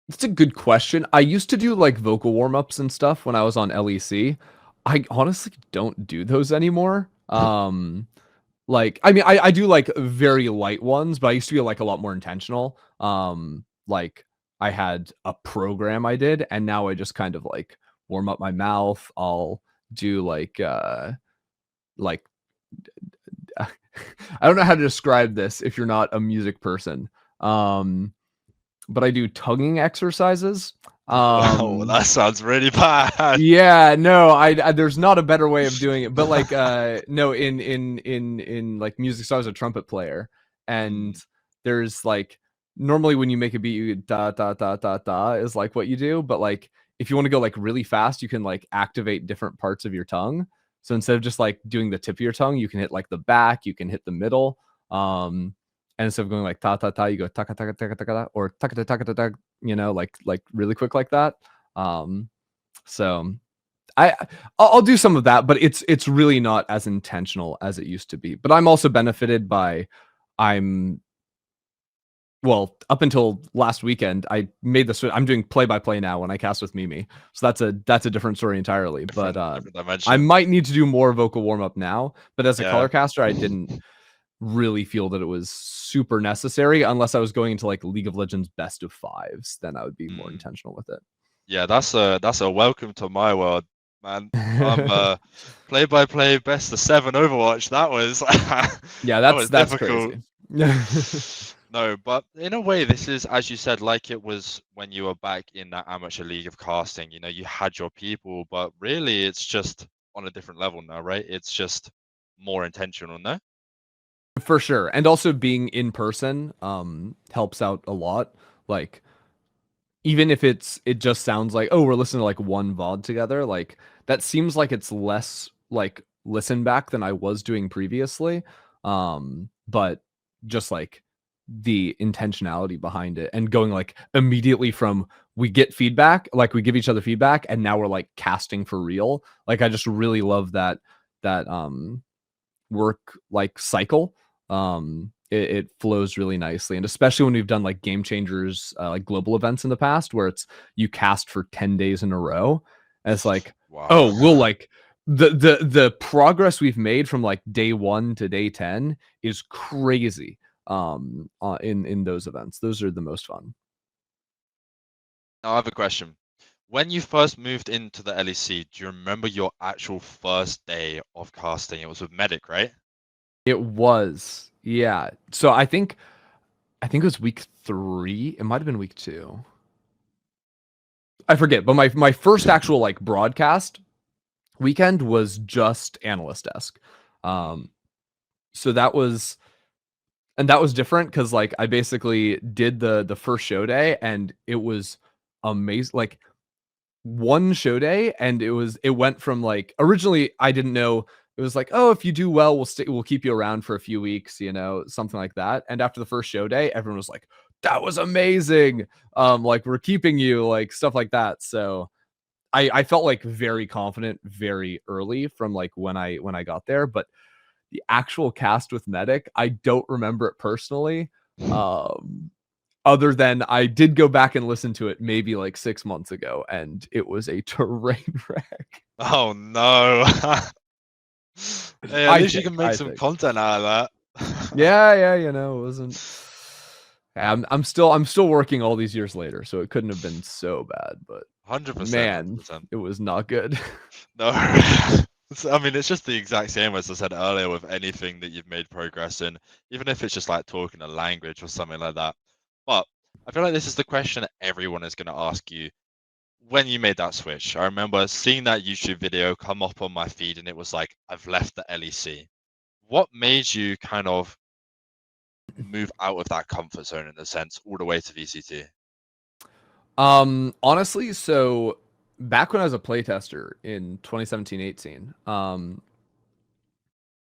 It's a good question. I used to do like vocal warm-ups and stuff when I was on LEC. I honestly don't do those anymore. Like, I mean, I do like very light ones, but I used to be like a lot more intentional. Like I had a program I did, and now I just kind of like warm up my mouth. I'll do like I don't know how to describe this if you're not a music person. But I do tonguing exercises. Oh, that sounds really bad. Yeah, no, I there's not a better way of doing it, but like no, in like music, so I was a trumpet player, and there's like normally when you make a beat, you da da da da da is like what you do, but like if you want to go like really fast, you can like activate different parts of your tongue. So instead of just like doing the tip of your tongue, you can hit like the back, you can hit the middle. And instead of going like ta ta ta, you go taka taka taka taka or taka taka taka, like really quick like that. So I'll do some of that, but it's really not as intentional as it used to be. But I'm also benefited by well, up until last weekend, I made the switch. I'm doing play-by-play now when I cast with Mimi, so that's a different story entirely. But I might need to do more vocal warm-up now. But as a color caster, I didn't really feel that it was super necessary unless I was going into like League of Legends best of fives. Then I would be more intentional with it. Yeah, that's a welcome to my world, man. I'm play-by-play best of 7 Overwatch. That was yeah, that was that's difficult. crazy. No, but in a way, this is, as you said, like it was when you were back in that amateur league of casting. You know, you had your people, but really, it's just on a different level now, right? It's just more intentional, no? For sure. And also being in person helps out a lot. Like even if it just sounds like, oh, we're listening to like one VOD together, like that seems like it's less like listen back than I was doing previously. But just like the intentionality behind it and going like immediately from we get feedback, like we give each other feedback, and now we're like casting for real. Like I just really love that work like cycle. It flows really nicely, and especially when we've done like game changers, like global events in the past, where it's you cast for 10 days in a row, and it's like, Wow. oh, we'll like the progress we've made from like day 1 to day 10 is crazy. In those events, those are the most fun. Now I have a question. When you first moved into the LEC, do you remember your actual first day of casting? It was with Medic, right? It was, yeah. So I think it was week 3. It might have been week 2. I forget, but my first actual like broadcast weekend was just analyst desk. So that was different because like I basically did the first show day and it was amazing. Like one show day and it went from like originally I didn't know it was like, oh, if you do well we'll keep you around for a few weeks, something like that. And after the first show day everyone was like, that was amazing, like we're keeping you, like stuff like that. So I felt like very confident very early from like when I got there. But the actual cast with Medic, I don't remember it personally. Other than I did go back and listen to it maybe like 6 months ago, and it was a train wreck. Oh no. Hey, at least you can make I some think. content out of that. Yeah, it wasn't. I'm still working all these years later, so it couldn't have been so bad. But 100%, man, 100%. it was not good. No. I mean, it's just the exact same as I said earlier with anything that you've made progress in, even if it's just like talking a language or something like that. But I feel like this is the question that everyone is going to ask you when you made that switch. I remember seeing that YouTube video come up on my feed and it was like, I've left the LEC. What made you kind of move out of that comfort zone in a sense all the way to VCT? Honestly, so back when I was a playtester in 2017-18,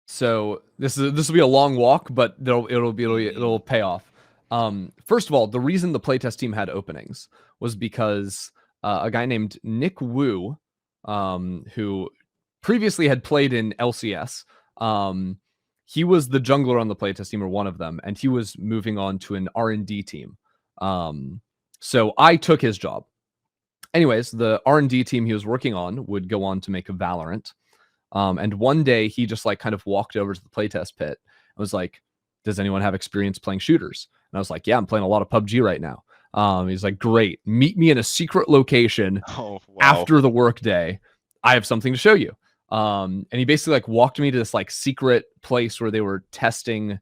so this will be a long walk, but it'll pay off. First of all, the reason the playtest team had openings was because a guy named Nick Wu, who previously had played in LCS, he was the jungler on the playtest team, or one of them, and he was moving on to an R&D team. So I took his job. Anyways, the R&D team he was working on would go on to make a Valorant. And one day he just like kind of walked over to the playtest pit and was like, does anyone have experience playing shooters? And I was like, yeah, I'm playing a lot of PUBG right now. He's like, great, meet me in a secret location after the workday. I have something to show you. And he basically like walked me to this like secret place where they were testing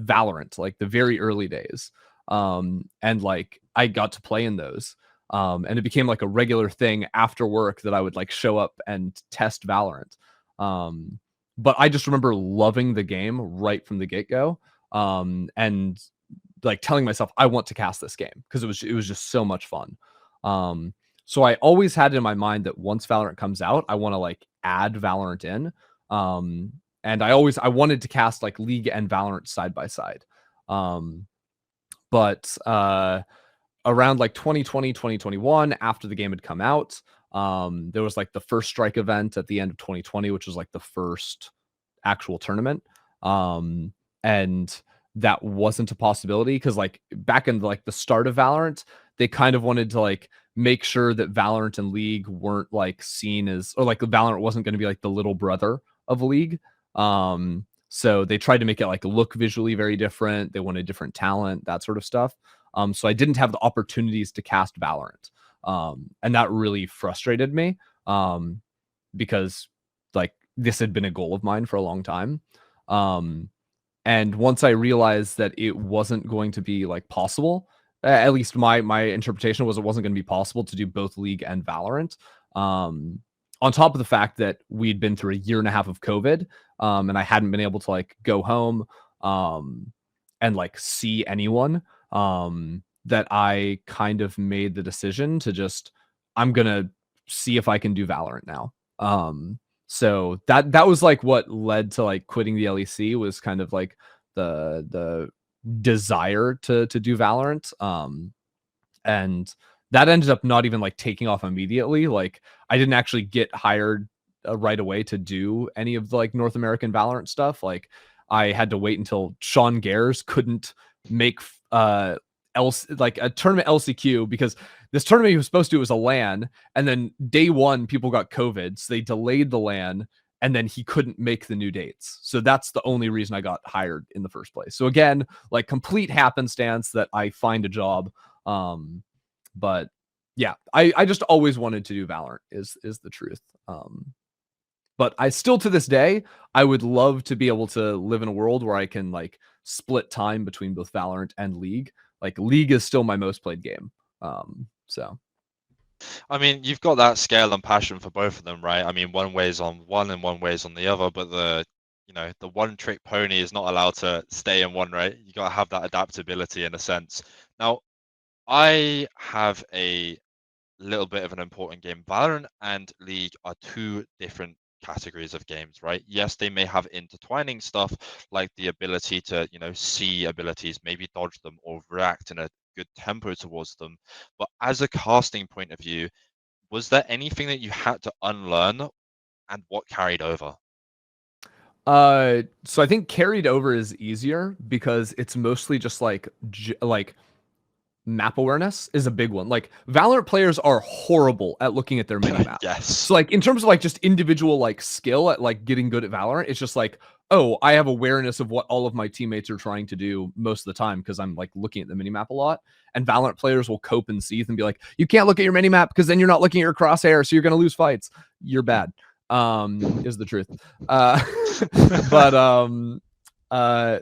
Valorant, like the very early days. And like I got to play in those. And it became like a regular thing after work that I would like show up and test Valorant. But I just remember loving the game right from the get-go. And like telling myself I want to cast this game because it was just so much fun. So I always had it in my mind that once Valorant comes out, I want to like add Valorant in. And I wanted to cast like League and Valorant side by side. But around like 2020, 2021, after the game had come out, there was like the first strike event at the end of 2020, which was like the first actual tournament. And that wasn't a possibility because like back in like the start of Valorant, they kind of wanted to like make sure that Valorant and League weren't like seen as, or like Valorant wasn't going to be like the little brother of League. So they tried to make it like look visually very different. They wanted different talent, that sort of stuff. So I didn't have the opportunities to cast Valorant. And that really frustrated me because like this had been a goal of mine for a long time. And once I realized that it wasn't going to be like possible, at least my interpretation was it wasn't going to be possible to do both League and Valorant. On top of the fact that we'd been through a year and a half of COVID, and I hadn't been able to like go home. and like see anyone, that I kind of made the decision to just, I'm gonna see if I can do Valorant now. So that was like what led to like quitting the LEC, was kind of like the desire to do Valorant. And that ended up not even like taking off immediately. Like I didn't actually get hired right away to do any of the like North American Valorant stuff. Like I had to wait until Sean Gares couldn't make like a tournament LCQ, because this tournament he was supposed to do was a LAN, and then day one people got COVID, so they delayed the LAN, and then he couldn't make the new dates. So that's the only reason I got hired in the first place. So again, like complete happenstance that I find a job. But yeah, I just always wanted to do Valorant is the truth. But I still, to this day, I would love to be able to live in a world where I can like split time between both Valorant and League. Like League is still my most played game. So I mean, you've got that scale and passion for both of them, right? I mean, one weighs on one and one weighs on the other, but the one trick pony is not allowed to stay in one, right? You got to have that adaptability in a sense. Now, I have a little bit of an important game. Valorant and League are two different categories of games, right? Yes, they may have intertwining stuff like the ability to, see abilities, maybe dodge them or react in a good tempo towards them. But as a casting point of view, was there anything that you had to unlearn and what carried over? so I think carried over is easier because it's mostly just like like map awareness is a big one. Like Valorant players are horrible at looking at their mini map. Yes. So like in terms of like just individual like skill at like getting good at Valorant, it's just like, oh, I have awareness of what all of my teammates are trying to do most of the time because I'm like looking at the mini map a lot. And Valorant players will cope and seethe and be like, you can't look at your mini map because then you're not looking at your crosshair, so you're gonna lose fights. You're bad. Is the truth. But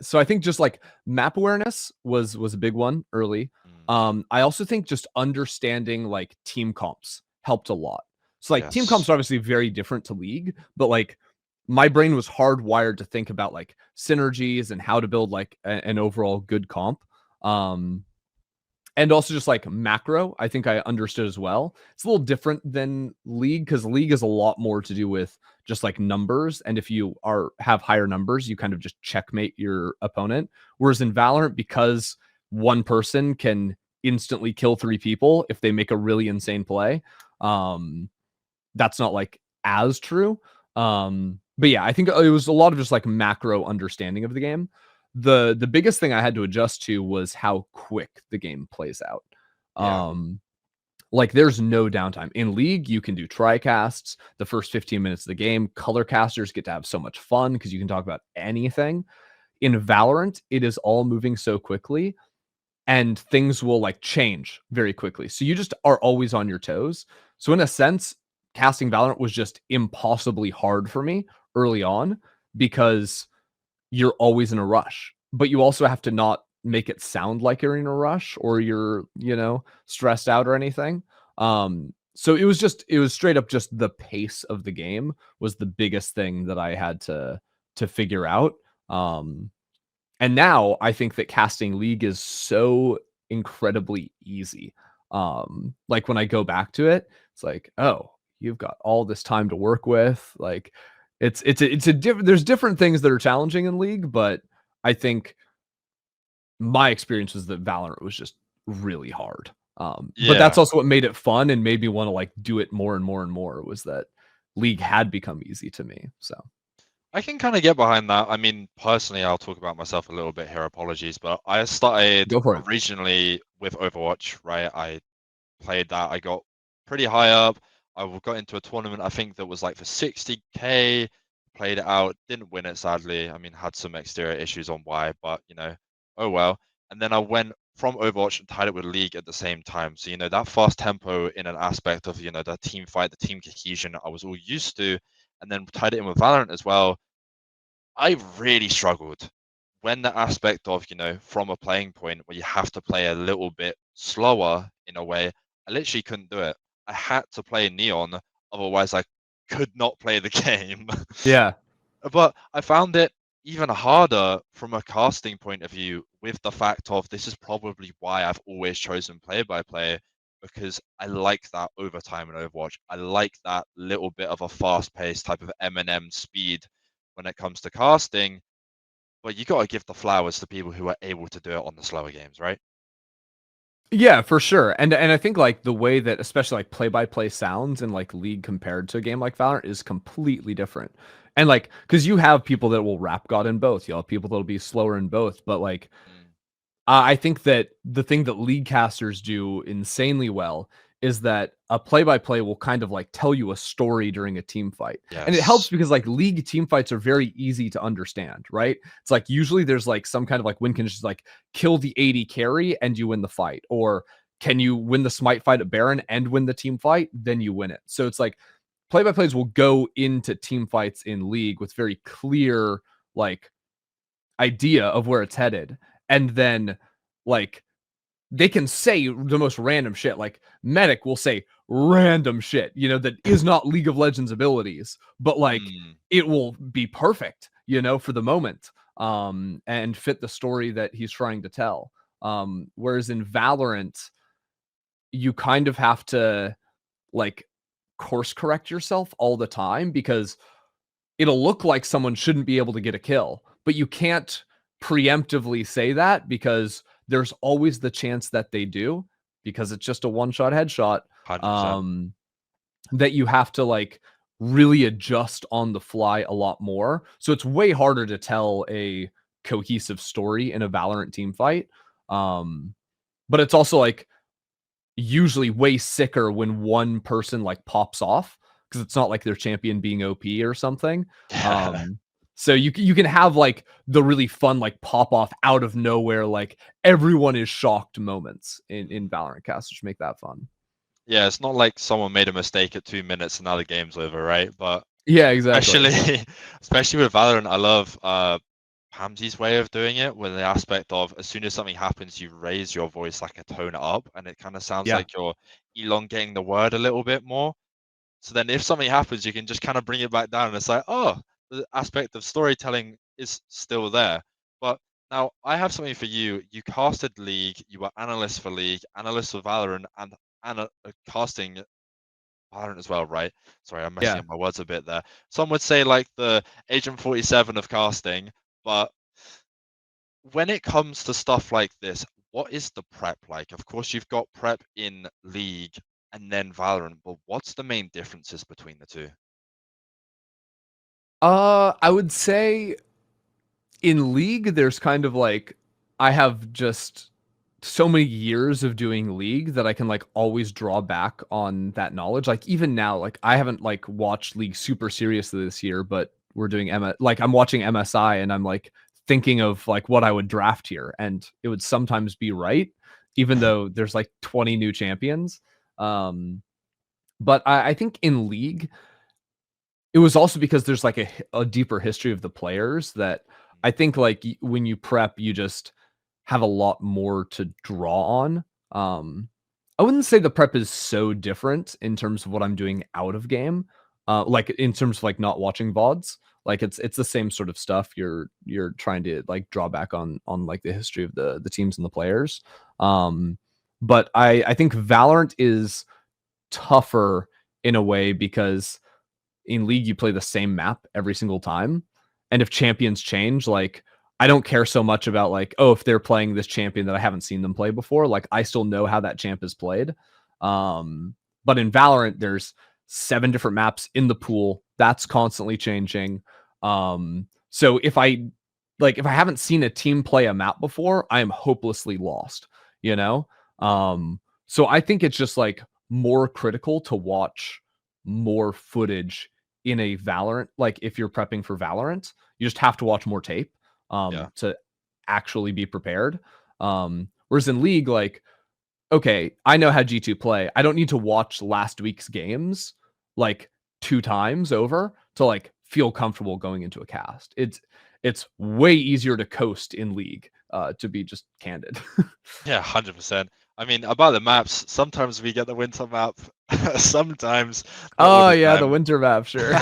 so I think just like map awareness was a big one early. I also think just understanding like team comps helped a lot. So like team comps Yes. are obviously very different to League, but like my brain was hardwired to think about like synergies and how to build like an overall good comp. And also just like macro, I think I understood as well. It's a little different than League because League is a lot more to do with just like numbers. And if you have higher numbers, you kind of just checkmate your opponent. Whereas in Valorant, because one person can instantly kill three people if they make a really insane play, that's not like as true. But yeah, I think it was a lot of just like macro understanding of the game. The biggest thing I had to adjust to was how quick the game plays out. Yeah. Like there's no downtime. In League, you can do tricasts the first 15 minutes of the game. Color casters get to have so much fun because you can talk about anything. In Valorant, it is all moving so quickly and things will like change very quickly. So you just are always on your toes. So in a sense, casting Valorant was just impossibly hard for me early on because you're always in a rush, but you also have to not make it sound like you're in a rush or you're, stressed out or anything. So it was straight up just the pace of the game was the biggest thing that I had to figure out. And now I think that casting League is so incredibly easy. Like when I go back to it, it's like, oh, you've got all this time to work with. Like there's different things that are challenging in League, but I think my experience was that Valorant was just really hard. But that's Yeah. also what made it fun and made me want to like do it more and more and more, was that League had become easy to me. So I can kind of get behind that. I mean, personally, I'll talk about myself a little bit here. Apologies, but I started go for it. originally with Overwatch, right? I played that. I got pretty high up. Got into a tournament, I think that was like for 60K. Played it out, didn't win it sadly. I mean, had some exterior issues on why, but oh well. And then I went from Overwatch and tied it with League at the same time. So that fast tempo in an aspect of the team fight, the team cohesion, I was all used to, and then tied it in with Valorant as well. I really struggled when the aspect of, from a playing point where you have to play a little bit slower in a way, I literally couldn't do it. I had to play Neon, otherwise I could not play the game. Yeah. But I found it even harder from a casting point of view, with the fact of this is probably why I've always chosen play-by-play, because I like that overtime in Overwatch. I like that little bit of a fast-paced type of M&M speed when it comes to casting. But you got to give the flowers to people who are able to do it on the slower games, right? Yeah, for sure. And I think like the way that especially like play-by-play sounds in like League compared to a game like Valorant is completely different. And like because you have people that will rap God in both, you'll have people that'll be slower in both, but like Mm, I think that the thing that league casters do insanely well is that a play-by-play will kind of like tell you a story during a team fight. And it helps yes. because like league team fights are very easy to understand, right? It's like usually there's like some kind of like win conditions like kill the AD carry and you win the fight, or can you win the smite fight at Baron and win the team fight, then you win it. So it's like play-by-plays will go into team fights in league with very clear like idea of where it's headed. And then like they can say the most random shit. Like Medic will say random shit, you know, that is not League of Legends abilities, but like Mm, it will be perfect, you know, for the moment, and fit the story that he's trying to tell. Whereas in Valorant, you kind of have to like course correct yourself all the time because it'll look like someone shouldn't be able to get a kill, but you can't preemptively say that because there's always the chance that they do because it's just a one-shot headshot. 100%. Um, that you have to like really adjust on the fly a lot more. So it's way harder to tell a cohesive story in a Valorant team fight. Um, but it's also like usually way sicker when one person like pops off because it's not like their champion being OP or something. Yeah. Um, so you can have like the really fun like pop off out of nowhere, like everyone is shocked moments in Valorant cast, which make that fun. Yeah, it's not like someone made a mistake at 2 minutes and now the game's over, right? But Yeah, exactly. especially especially with Valorant, I love Hamzi's way of doing it, with the aspect of as soon as something happens, you raise your voice like a tone up, and it kind of sounds Yeah. like you're elongating the word a little bit more. So then if something happens, you can just kind of bring it back down, and it's like, oh, the aspect of storytelling is still there. But now I have something for you. You casted League, you were analyst for League, analyst for Valorant, and casting Valorant as well, right? Sorry, I'm messing Yeah. up my words a bit there. Some would say like the Agent 47 of casting, but when it comes to stuff like this, what is the prep like? Of course, you've got prep in League and then Valorant, but what's the main differences between the two? I would say in League, there's kind of like I have just so many years of doing League that I can like always draw back on that knowledge. Like even now, like I haven't like watched League super seriously this year, but we're doing like I'm watching MSI and I'm like thinking of like what I would draft here, and it would sometimes be right, even though there's like 20 new champions. Um, but I think in League, it was also because there's like a deeper history of the players that I think like when you prep, you just have a lot more to draw on. Um, I wouldn't say the prep is so different in terms of what I'm doing out of game. Like in terms of like not watching VODs. Like it's the same sort of stuff. You're trying to like draw back on like the history of the teams and the players. But I think Valorant is tougher in a way because in League you play the same map every single time, and if champions change, like I don't care so much about like, oh, if they're playing this champion that I haven't seen them play before, like I still know how that champ is played. But in Valorant there's 7 different maps in the pool that's constantly changing. So if I haven't seen a team play a map before, I am hopelessly lost, you know. So I think it's just like more critical to watch more footage in a Valorant. Like if you're prepping for Valorant, you just have to watch more tape Yeah. to actually be prepared. Whereas in League, like, okay, I know how G2 play. I don't need to watch last week's games like 2 times over to like feel comfortable going into a cast. It's way easier to coast in League, to be just candid. Yeah, 100%. I mean, about the maps, sometimes we get the winter map, sometimes not all Oh the yeah, the time. winter map, sure.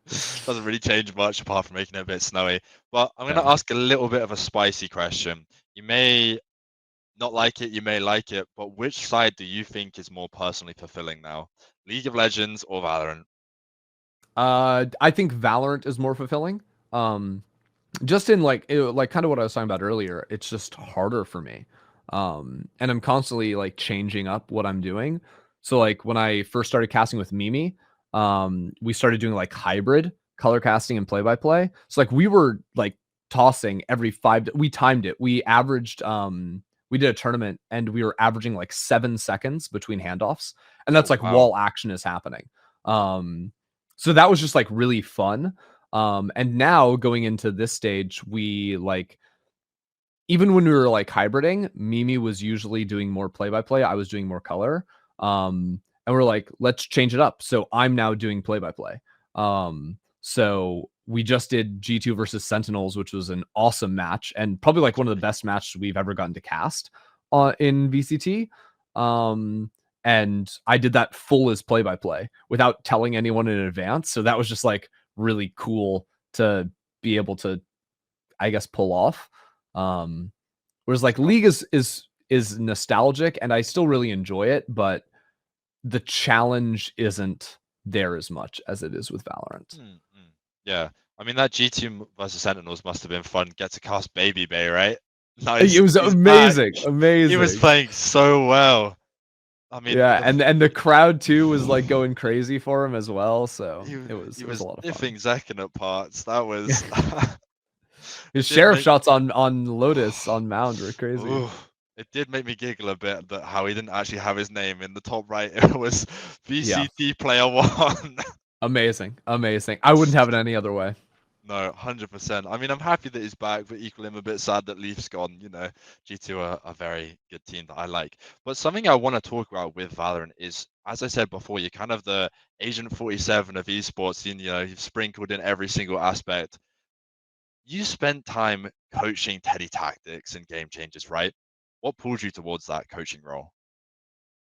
Doesn't really change much apart from making it a bit snowy. But I'm going to Yeah. ask a little bit of a spicy question. You may not like it, you may like it, but which side do you think is more personally fulfilling now? League of Legends or Valorant? I think Valorant is more fulfilling. Um, just in like kind of what I was talking about earlier, it's just harder for me. And I'm constantly like changing up what I'm doing. So like when I first started casting with Mimi, we started doing like hybrid color casting and play by play. So like we were like tossing every we timed it. We did a tournament and we were averaging like 7 seconds between handoffs. And that's Oh, like wow. while action is happening. So that was just like really fun. And now going into this stage, we like even when we were like hybriding, Mimi was usually doing more play by play. I was doing more color. And we're like, let's change it up. So I'm now doing play by play. So we just did G2 versus Sentinels, which was an awesome match and probably like one of the best matches we've ever gotten to cast in VCT. And I did that full as play by play without telling anyone in advance. So that was just like really cool to be able to, I guess, pull off. Whereas like Oh, League is nostalgic and I still really enjoy it, but the challenge isn't there as much as it is with Valorant. mm, mm. Yeah. I mean, that G2 versus Sentinels must have been fun. Get to cast Baby Bay, right? Nice. It was He's back. amazing, He was amazing. playing so well. I mean, Yeah, and the crowd too was like going crazy for him as well. So he it was a was lot of fun. sniffing Zekin at parts. That was His did sheriff make shots on Lotus on Mound were crazy. ooh, it did make me giggle a bit that how he didn't actually have his name in the top right. It was Yeah, VCT player one. amazing, amazing. I wouldn't have it any other way. No, 100%. I mean, I'm happy that he's back, but equally I'm a bit sad that Leaf's gone. You know, G2 are a very good team that I like. But something I want to talk about with Valorant is, as I said before, you're kind of the Agent 47 of esports. You know, you've sprinkled in every single aspect. You spent time coaching Teddy Tactics and Game Changers, right? What pulled you towards that coaching role?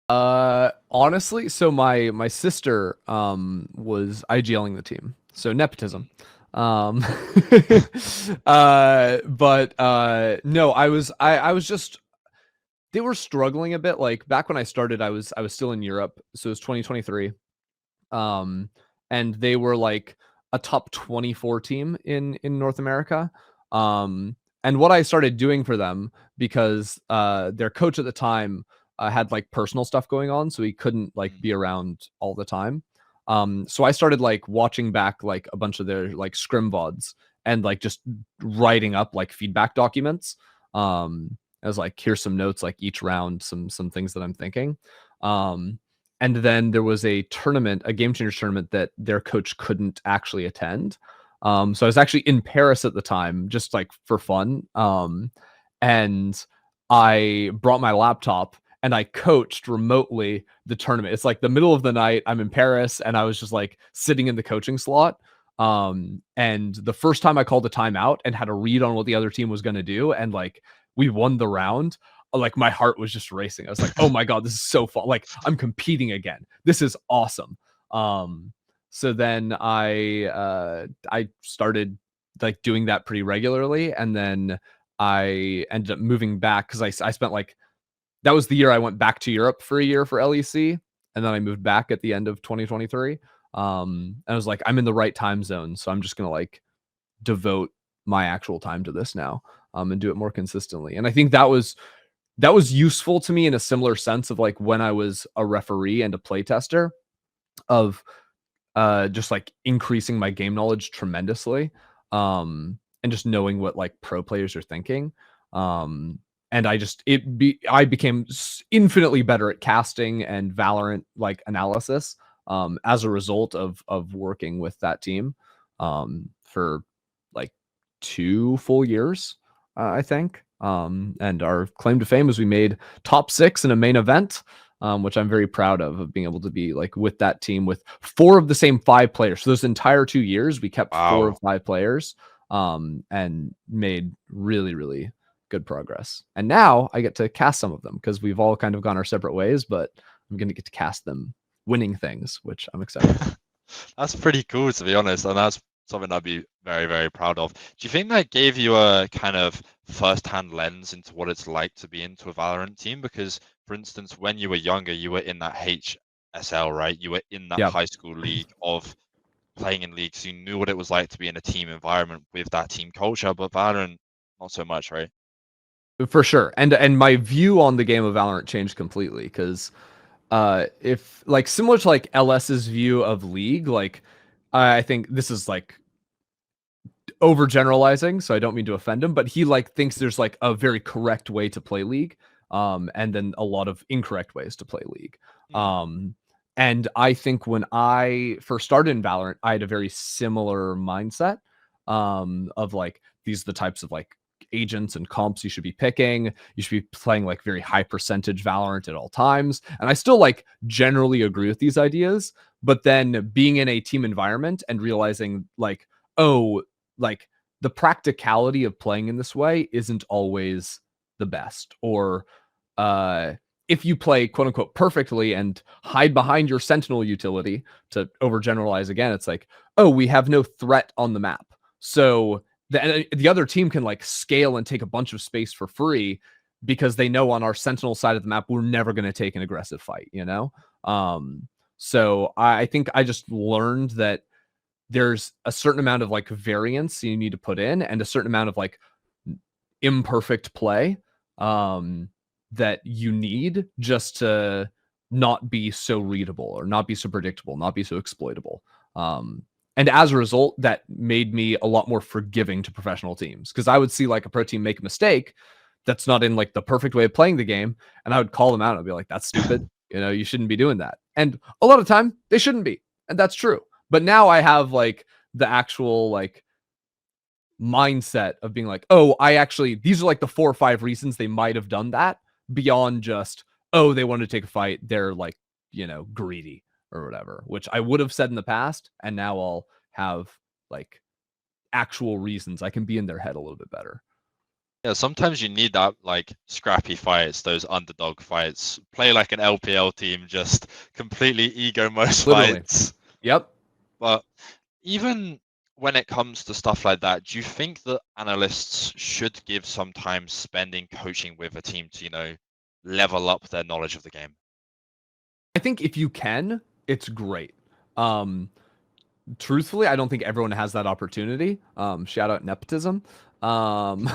Honestly, so my sister was IGLing the team. So nepotism. Um but no, I was just they were struggling a bit. Like back when I started, I was still in Europe. So it was 2023. Um and they were like a top 24 team in North America. And what I started doing for them because their coach at the time had like personal stuff going on, so he couldn't like Mm, be around all the time. So I started like watching back like a bunch of their like scrim VODs and like just writing up like feedback documents. As like here's some notes like each round, some things that I'm thinking. And then there was a tournament, a game changers tournament that their coach couldn't actually attend. So I was actually in Paris at the time, just like for fun. And I brought my laptop and I coached remotely the tournament. It's like the middle of the night. I'm in Paris and I was just like sitting in the coaching slot. And the first time I called a timeout and had a read on what the other team was going to do, and like we won the round, like my heart was just racing. I was like, oh my God, this is so fun. Like I'm competing again. This is awesome. So then I started like doing that pretty regularly. And then I ended up moving back because I spent like that was the year I went back to Europe for a year for LEC, and then I moved back at the end of 2023. And I was like, I'm in the right time zone, so I'm just gonna like devote my actual time to this now, and do it more consistently. And I think that was useful to me in a similar sense of like when I was a referee and a playtester of just like increasing my game knowledge tremendously, and just knowing what like pro players are thinking. And I became infinitely better at casting and Valorant like analysis as a result of working with that team for like 2 full years, I think. And our claim to fame is we made top 6 in a main event, which I'm very proud of being able to be like with that team with 4 of the same 5 players. So those entire 2 years, we kept 4 of wow. 5 players, and made really, really good progress. And now I get to cast some of them because we've all kind of gone our separate ways, but I'm going to get to cast them winning things, which I'm excited about. That's pretty cool, to be honest, and that's something I'd be very, very proud of. Do you think that gave you a kind of first-hand lens into what it's like to be into a Valorant team? Because, for instance, when you were younger, you were in that HSL, right? You were in that Yeah, high school league of playing in leagues. You knew what it was like to be in a team environment with that team culture, but Valorant, not so much, right? for sure. And my view on the game of Valorant changed completely because if like similar to like LS's view of League, like I think this is like overgeneralizing, so I don't mean to offend him, but he like thinks there's like a very correct way to play League, and then a lot of incorrect ways to play League. Hmm. And I think when I first started in Valorant, I had a very similar mindset, of like these are the types of like agents and comps you should be picking. You should be playing like very high percentage Valorant at all times. And I still like generally agree with these ideas, but then being in a team environment and realizing like, oh, like the practicality of playing in this way isn't always the best. Or if you play quote unquote perfectly and hide behind your sentinel utility, to overgeneralize again, it's like, oh, we have no threat on the map. So the other team can like scale and take a bunch of space for free because they know on our sentinel side of the map, we're never going to take an aggressive fight, you know? So I think I just learned that there's a certain amount of like variance you need to put in and a certain amount of like imperfect play that you need just to not be so readable or not be so predictable, not be so exploitable. And as a result, that made me a lot more forgiving to professional teams because I would see like a pro team make a mistake that's not in like the perfect way of playing the game, and I would call them out. I'd be like, "That's stupid. You know, you shouldn't be doing that." And a lot of time, they shouldn't be, and that's true. But now I have like the actual like mindset of being like, oh, I actually, these are like the 4 or 5 reasons they might have done that beyond just, oh, they want to take a fight. They're like, you know, greedy or whatever, which I would have said in the past. And now I'll have like actual reasons. I can be in their head a little bit better. Yeah, sometimes you need that like scrappy fights, those underdog fights. Play like an LPL team, just completely ego most Literally. fights. Yep. But even when it comes to stuff like that, do you think that analysts should give some time spending coaching with a team to, level up their knowledge of the game? I think if you can, it's great. Um, Truthfully, I don't think everyone has that opportunity. Shout out nepotism. Um,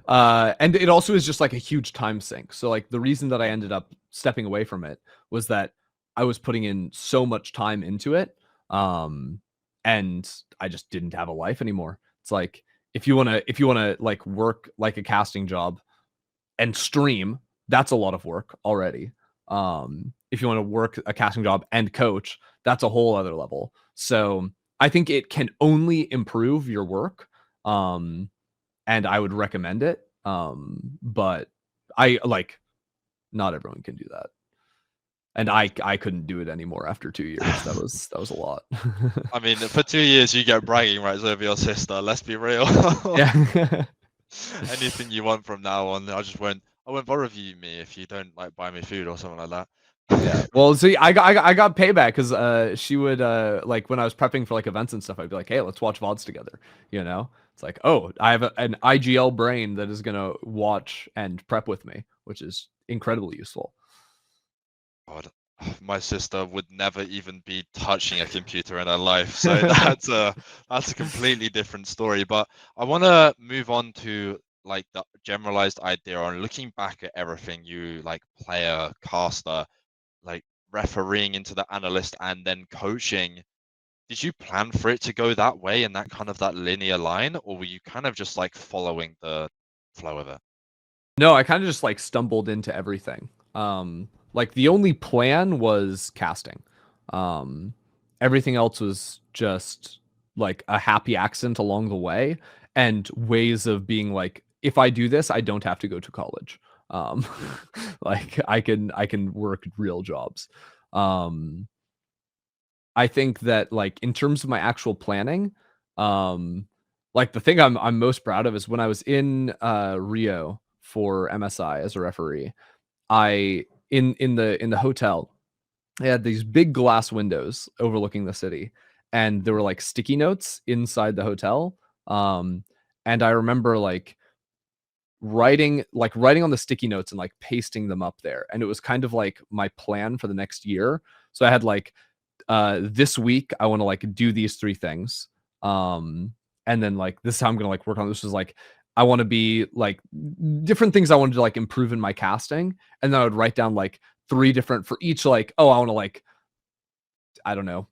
and it also is just like a huge time sink. So like the reason that I ended up stepping away from it was that I was putting in so much time into it. And I just didn't have a life anymore. It's like if you wanna like work like a casting job and stream, that's a lot of work already. If you want to work a casting job and coach, that's a whole other level. So I think it can only improve your work. And I would recommend it. But I like not everyone can do that. And I couldn't do it anymore after 2 years. That was a lot. I mean, for 2 years you get bragging rights over your sister. Let's be real. Yeah. Anything you want from now on, I won't bother me if you don't like buy me food or something like that. Yeah. Well, see, I got payback because she would like when I was prepping for like events and stuff, I'd be like, hey, let's watch VODs together. You know, it's like, oh, I have an IGL brain that is gonna watch and prep with me, which is incredibly useful. God, my sister would never even be touching a computer in her life, so that's a completely different story. But I want to move on to like the generalized idea on looking back at everything you like player, caster, like refereeing into the analyst and then coaching. Did you plan for it to go that way and that linear line, or were you kind of just like following the flow of it? No, I kind of just like stumbled into everything. Like the only plan was casting. Um, Everything else was just like a happy accident along the way and ways of being like, if I do this, I don't have to go to college. Um, like I can work real jobs. Um, I think that like in terms of my actual planning, um, like the thing I'm most proud of is when I was in Rio for MSI as a referee. I in the hotel, they had these big glass windows overlooking the city, and there were like sticky notes inside the hotel. And I remember like writing on the sticky notes and like pasting them up there, and it was kind of like my plan for the next year. So I had like this week I want to like do these 3 things, and then like this is how I'm gonna like work on this. Was like I want to be like different things I wanted to like improve in my casting, and then I would write down like 3 different for each, like, oh, I want to like, I don't know,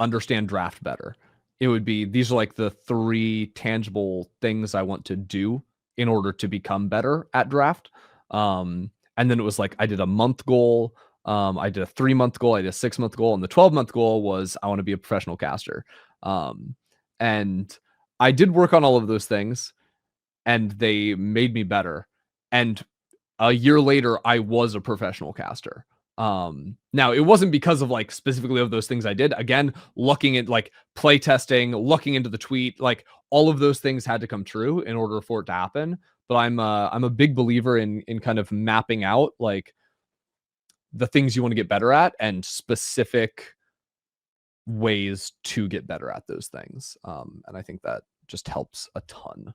understand draft better. It would be, these are like the 3 tangible things I want to do in order to become better at draft. And then it was like I did a month goal, I did a 3-month goal, I did a 6-month goal, and the 12-month goal was I want to be a professional caster. And I did work on all of those things, and they made me better. And a year later, I was a professional caster. Now it wasn't because of like specifically of those things I did. Again, looking at like play testing, looking into the tweet, like all of those things had to come true in order for it to happen. But I'm a big believer in kind of mapping out like the things you want to get better at and specific ways to get better at those things. And I think that just helps a ton.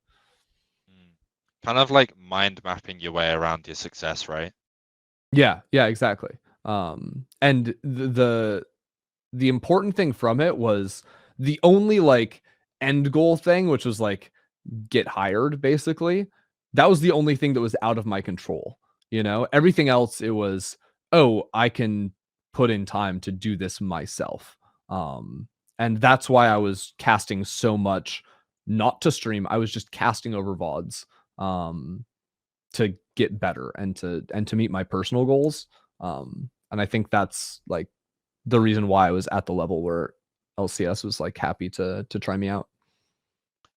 Kind of like mind mapping your way around your success, right? Yeah, exactly. And the important thing from it was the only like end goal thing, which was like get hired, basically. That was the only thing that was out of my control. Everything else, it was, oh, I can put in time to do this myself. And that's why I was casting so much, not to stream. I was just casting over VODs, to get better and to meet my personal goals. And I think that's like the reason why I was at the level where LCS was like happy to try me out.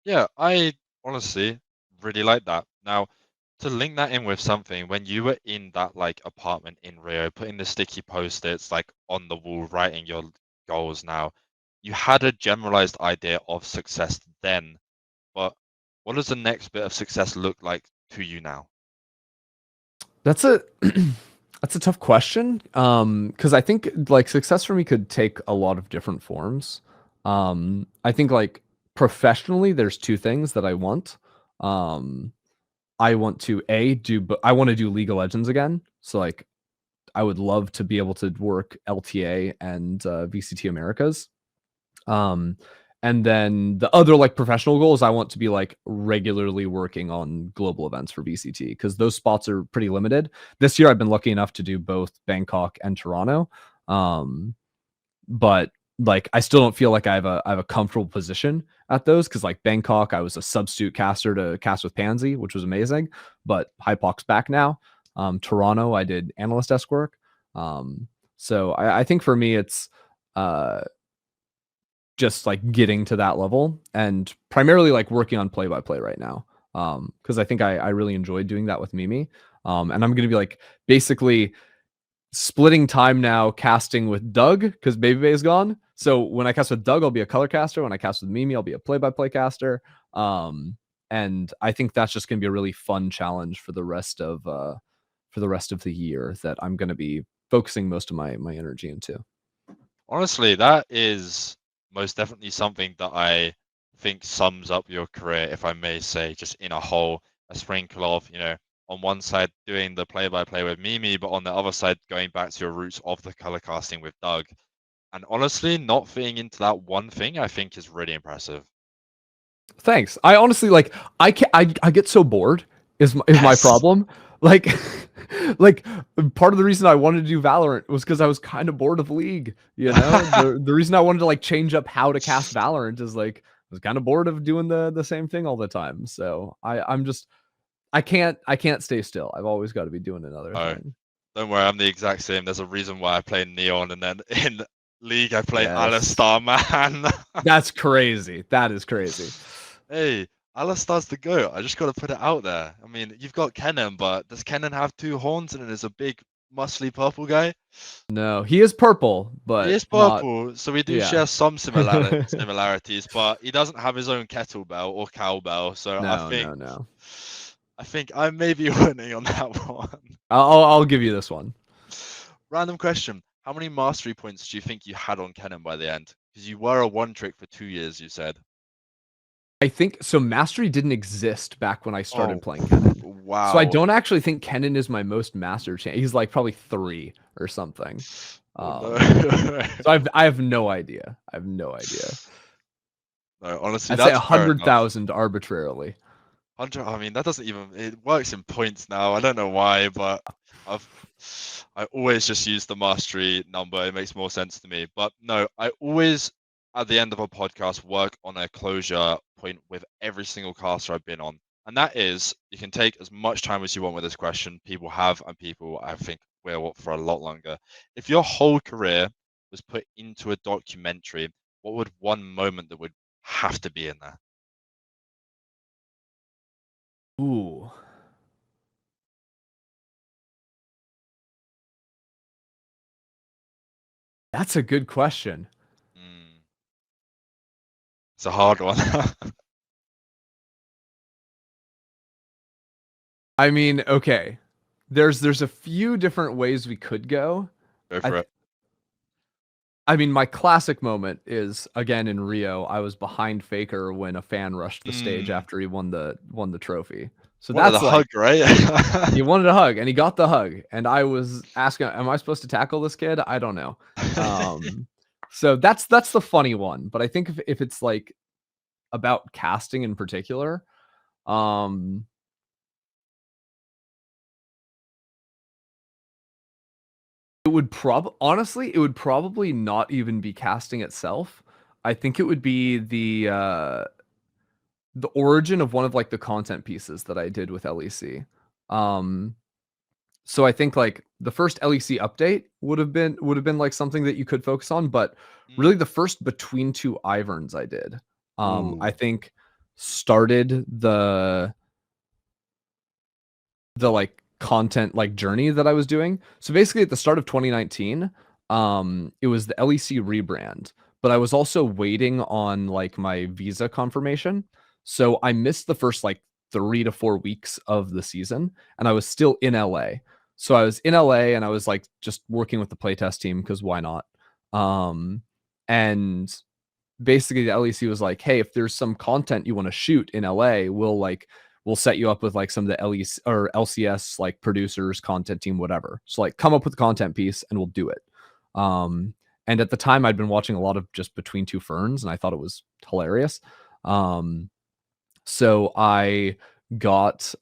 Yeah, I honestly really like that. Now, to link that in with something, when you were in that like apartment in Rio, putting the sticky post-its like on the wall, writing your goals now, you had a generalized idea of success then, but what does the next bit of success look like to you now? That's a that's a tough question. Because I think like success for me could take a lot of different forms. I think like professionally, there's 2 things that I want. I want to I want to do League of Legends again. So like I would love to be able to work LTA and VCT Americas. And then the other like professional goals, I want to be like regularly working on global events for VCT, because those spots are pretty limited. This year I've been lucky enough to do both Bangkok and Toronto. But like I still don't feel like I have a comfortable position at those, because like Bangkok, I was a substitute caster to cast with Pansy, which was amazing. But Hypok's back now. Toronto, I did analyst desk work. So I think for me it's just like getting to that level, and primarily like working on play-by-play right now, because I think I really enjoyed doing that with Mimi. And I'm going to be like basically splitting time now casting with Doug, because Baby Bay is gone. So when I cast with Doug, I'll be a color caster. When I cast with Mimi, I'll be a play-by-play caster. And I think that's just going to be a really fun challenge for the rest of the year that I'm going to be focusing most of my energy into. Honestly, that is most definitely something that I think sums up your career, if I may say, just in a whole, a sprinkle of, on one side doing the play-by-play with Mimi, but on the other side going back to your roots of the color casting with Doug. And honestly, not fitting into that one thing, I think is really impressive. Thanks. I honestly like I get so bored is my problem. Like like part of the reason I wanted to do Valorant was because I was kind of bored of League, the reason I wanted to like change up how to cast Valorant is like I was kind of bored of doing the same thing all the time. So I'm just I can't stay still. I've always got to be doing another thing. Don't worry, I'm the exact same. There's a reason why I play Neon, and then in League I play Alistar, man. That's crazy. That is crazy. Hey, Alistar's the GOAT. I just got to put it out there. I mean, you've got Kennen, but does Kennen have 2 horns and is a big, muscly purple guy? No, he is purple, but he is purple, so we do share some similarities, but he doesn't have his own kettlebell or cowbell. So no. I think I may be winning on that one. I'll give you this one. Random question. how many mastery points do you think you had on Kennen by the end? Because you were a one trick for 2 years, you said. I think so. Mastery didn't exist back when I started Oh, playing Kennen. So I wow. don't actually think Kennen is my most master champ. He's like probably 3 or something. Oh no. So I have no idea. I have no idea. No, honestly, I'd say that's fair enough. 100,000 arbitrarily. 100, I mean, that doesn't even, it works in points now. I don't know why, but I always just use the mastery number. It makes more sense to me. But no, I always, at the end of a podcast, work on a closure point with every single caster I've been on. And that is, you can take as much time as you want with this question. People have, and people, I think, will for a lot longer. If your whole career was put into a documentary, what would one moment that would have to be in there? Ooh. That's a good question. Mm, it's a hard one. I mean, okay. There's a few different ways we could go. Go I for it. I mean, my classic moment is again in Rio. I was behind Faker when a fan rushed the stage Mm, after he won the trophy. So wanted a that's hug, like right? he wanted a hug and he got the hug. And I was asking, am I supposed to tackle this kid? I don't know. So that's the funny one. But I think if it's like about casting in particular, um, it would honestly, it would probably not even be casting itself. I think it would be the origin of one of like the content pieces that I did with LEC. Um, so I think like the first LEC update would have been like something that you could focus on, but really Mm. the first between two Iverns I did, I Ooh. think started the like content like journey that I was doing. So basically at the start of 2019, it was the LEC rebrand, but I was also waiting on like my visa confirmation. So I missed the first like 3 to 4 weeks of the season and I was still in LA. So I was in LA and I was like just working with the playtest team because why not? And basically the LEC was like, hey, if there's some content you want to shoot in LA, we'll set you up with like some of the LEC or LCS like producers, content team, whatever. So like come up with a content piece and we'll do it. Um, and at the time I'd been watching a lot of just Between Two Ferns and I thought it was hilarious. So I got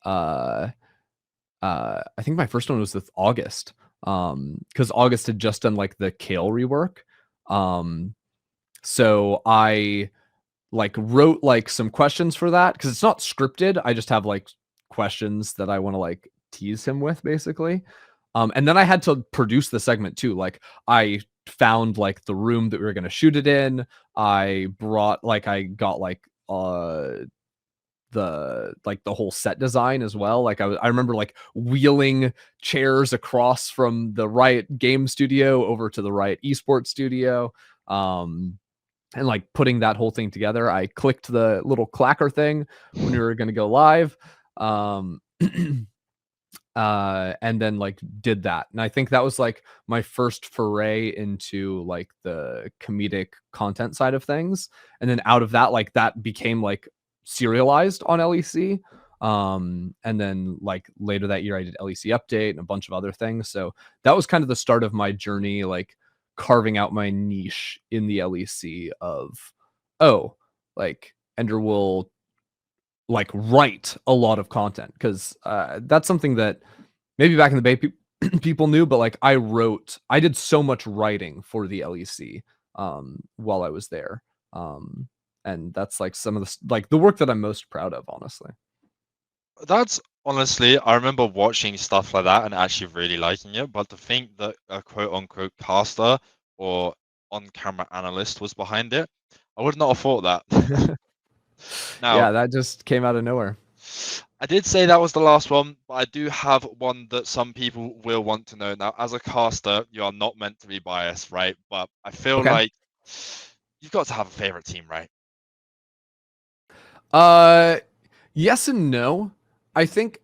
I think my first one was with August. Because August had just done like the Kale rework. So I like wrote like some questions for that because it's not scripted. I just have like questions that I want to like tease him with basically. And then I had to produce the segment too. Like I found like the room that we were going to shoot it in. I got the whole set design as well. Like I remember like wheeling chairs across from the Riot Games studio over to the Riot Esports studio. And like putting that whole thing together. I clicked the little clacker thing when we were going to go live. And then like did that. And I think that was like my first foray into like the comedic content side of things. And then out of that, like that became like serialized on LEC. And then like later that year I did LEC update and a bunch of other things. So that was kind of the start of my journey, like carving out my niche in the LEC of, oh, like Ender will like write a lot of content because that's something that maybe back in the day people knew, but like I did so much writing for the LEC while I was there. And that's like some of the like the work that I'm most proud of, honestly. That's honestly, I remember watching stuff like that and actually really liking it. But to think that a quote unquote caster or on camera analyst was behind it, I would not have thought that. Now, Yeah, that just came out of nowhere. I did say that was the last one, but I do have one that some people will want to know. Now, as a caster, you are not meant to be biased, right? But I feel Okay. like you've got to have a favorite team, right? Uh yes and no. I think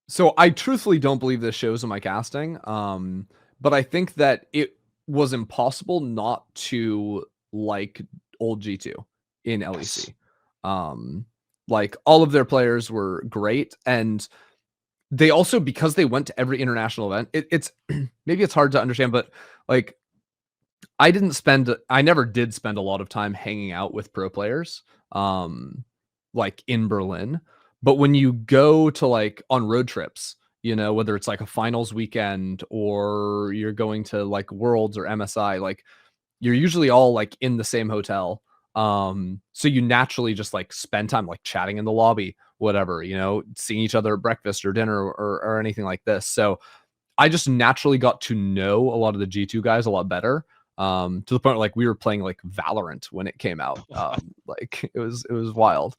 so I truthfully don't believe this shows in my casting. but I think that it was impossible not to like old G2 in LEC. Like all of their players were great, and they also, because they went to every international event, it's maybe it's hard to understand, but like I never did spend a lot of time hanging out with pro players, like in Berlin. But when you go to like on road trips, you know, whether it's like a finals weekend or you're going to like Worlds or MSI, like you're usually all like in the same hotel. So you naturally just like spend time like chatting in the lobby, whatever, you know, seeing each other at breakfast or dinner or anything like this. So I just naturally got to know a lot of the G2 guys a lot better. To the point where, like, we were playing like Valorant when it came out. Like it was wild.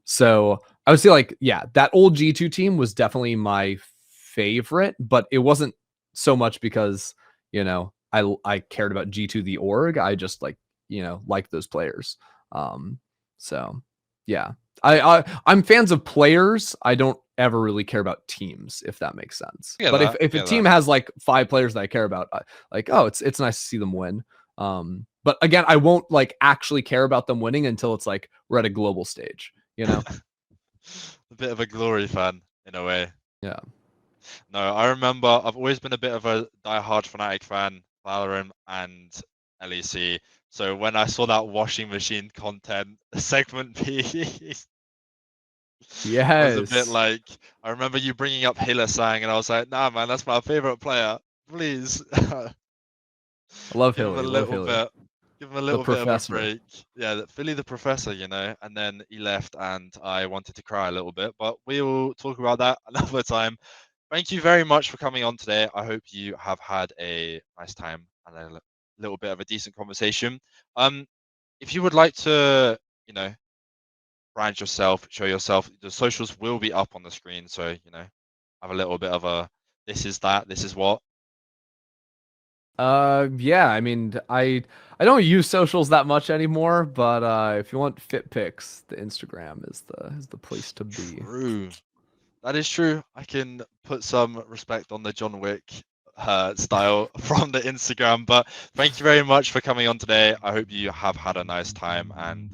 So I would say like, yeah, that old G2 team was definitely my favorite, but it wasn't so much because, you know, I cared about G2 the org. I just like, you know, liked those players. So yeah. I'm fans of players. I don't ever really care about teams, if that makes sense. Yeah, But if a team has like 5 players that I care about, like, oh, it's nice to see them win. But again, I won't like actually care about them winning until it's like we're at a global stage, you know? A bit of a glory fan in a way. Yeah. No, I remember I've always been a bit of a die-hard Fnatic fan, Valorant and LEC. So when I saw that washing machine content segment piece, I was a bit Yes. like, I remember you bringing up Hillisang, and I was like, nah, man, that's my favorite player. Please, I love give him a Hilly. Love little Hilly. bit, give him a The little bit of a professor. break. Yeah, Philly the professor, you know, and then he left, and I wanted to cry a little bit, but we will talk about that another time. Thank you very much for coming on today. I hope you have had a nice time and a little bit of a decent conversation. If you would like to, you know, brand yourself, show yourself, the socials will be up on the screen. So, you know, have a little bit of a, this is that, this is what. Yeah, I mean, I don't use socials that much anymore, but if you want fit pics, the Instagram is the place to be. True. That is true. I can put some respect on the John Wick style from the Instagram. But thank you very much for coming on today. I hope you have had a nice time and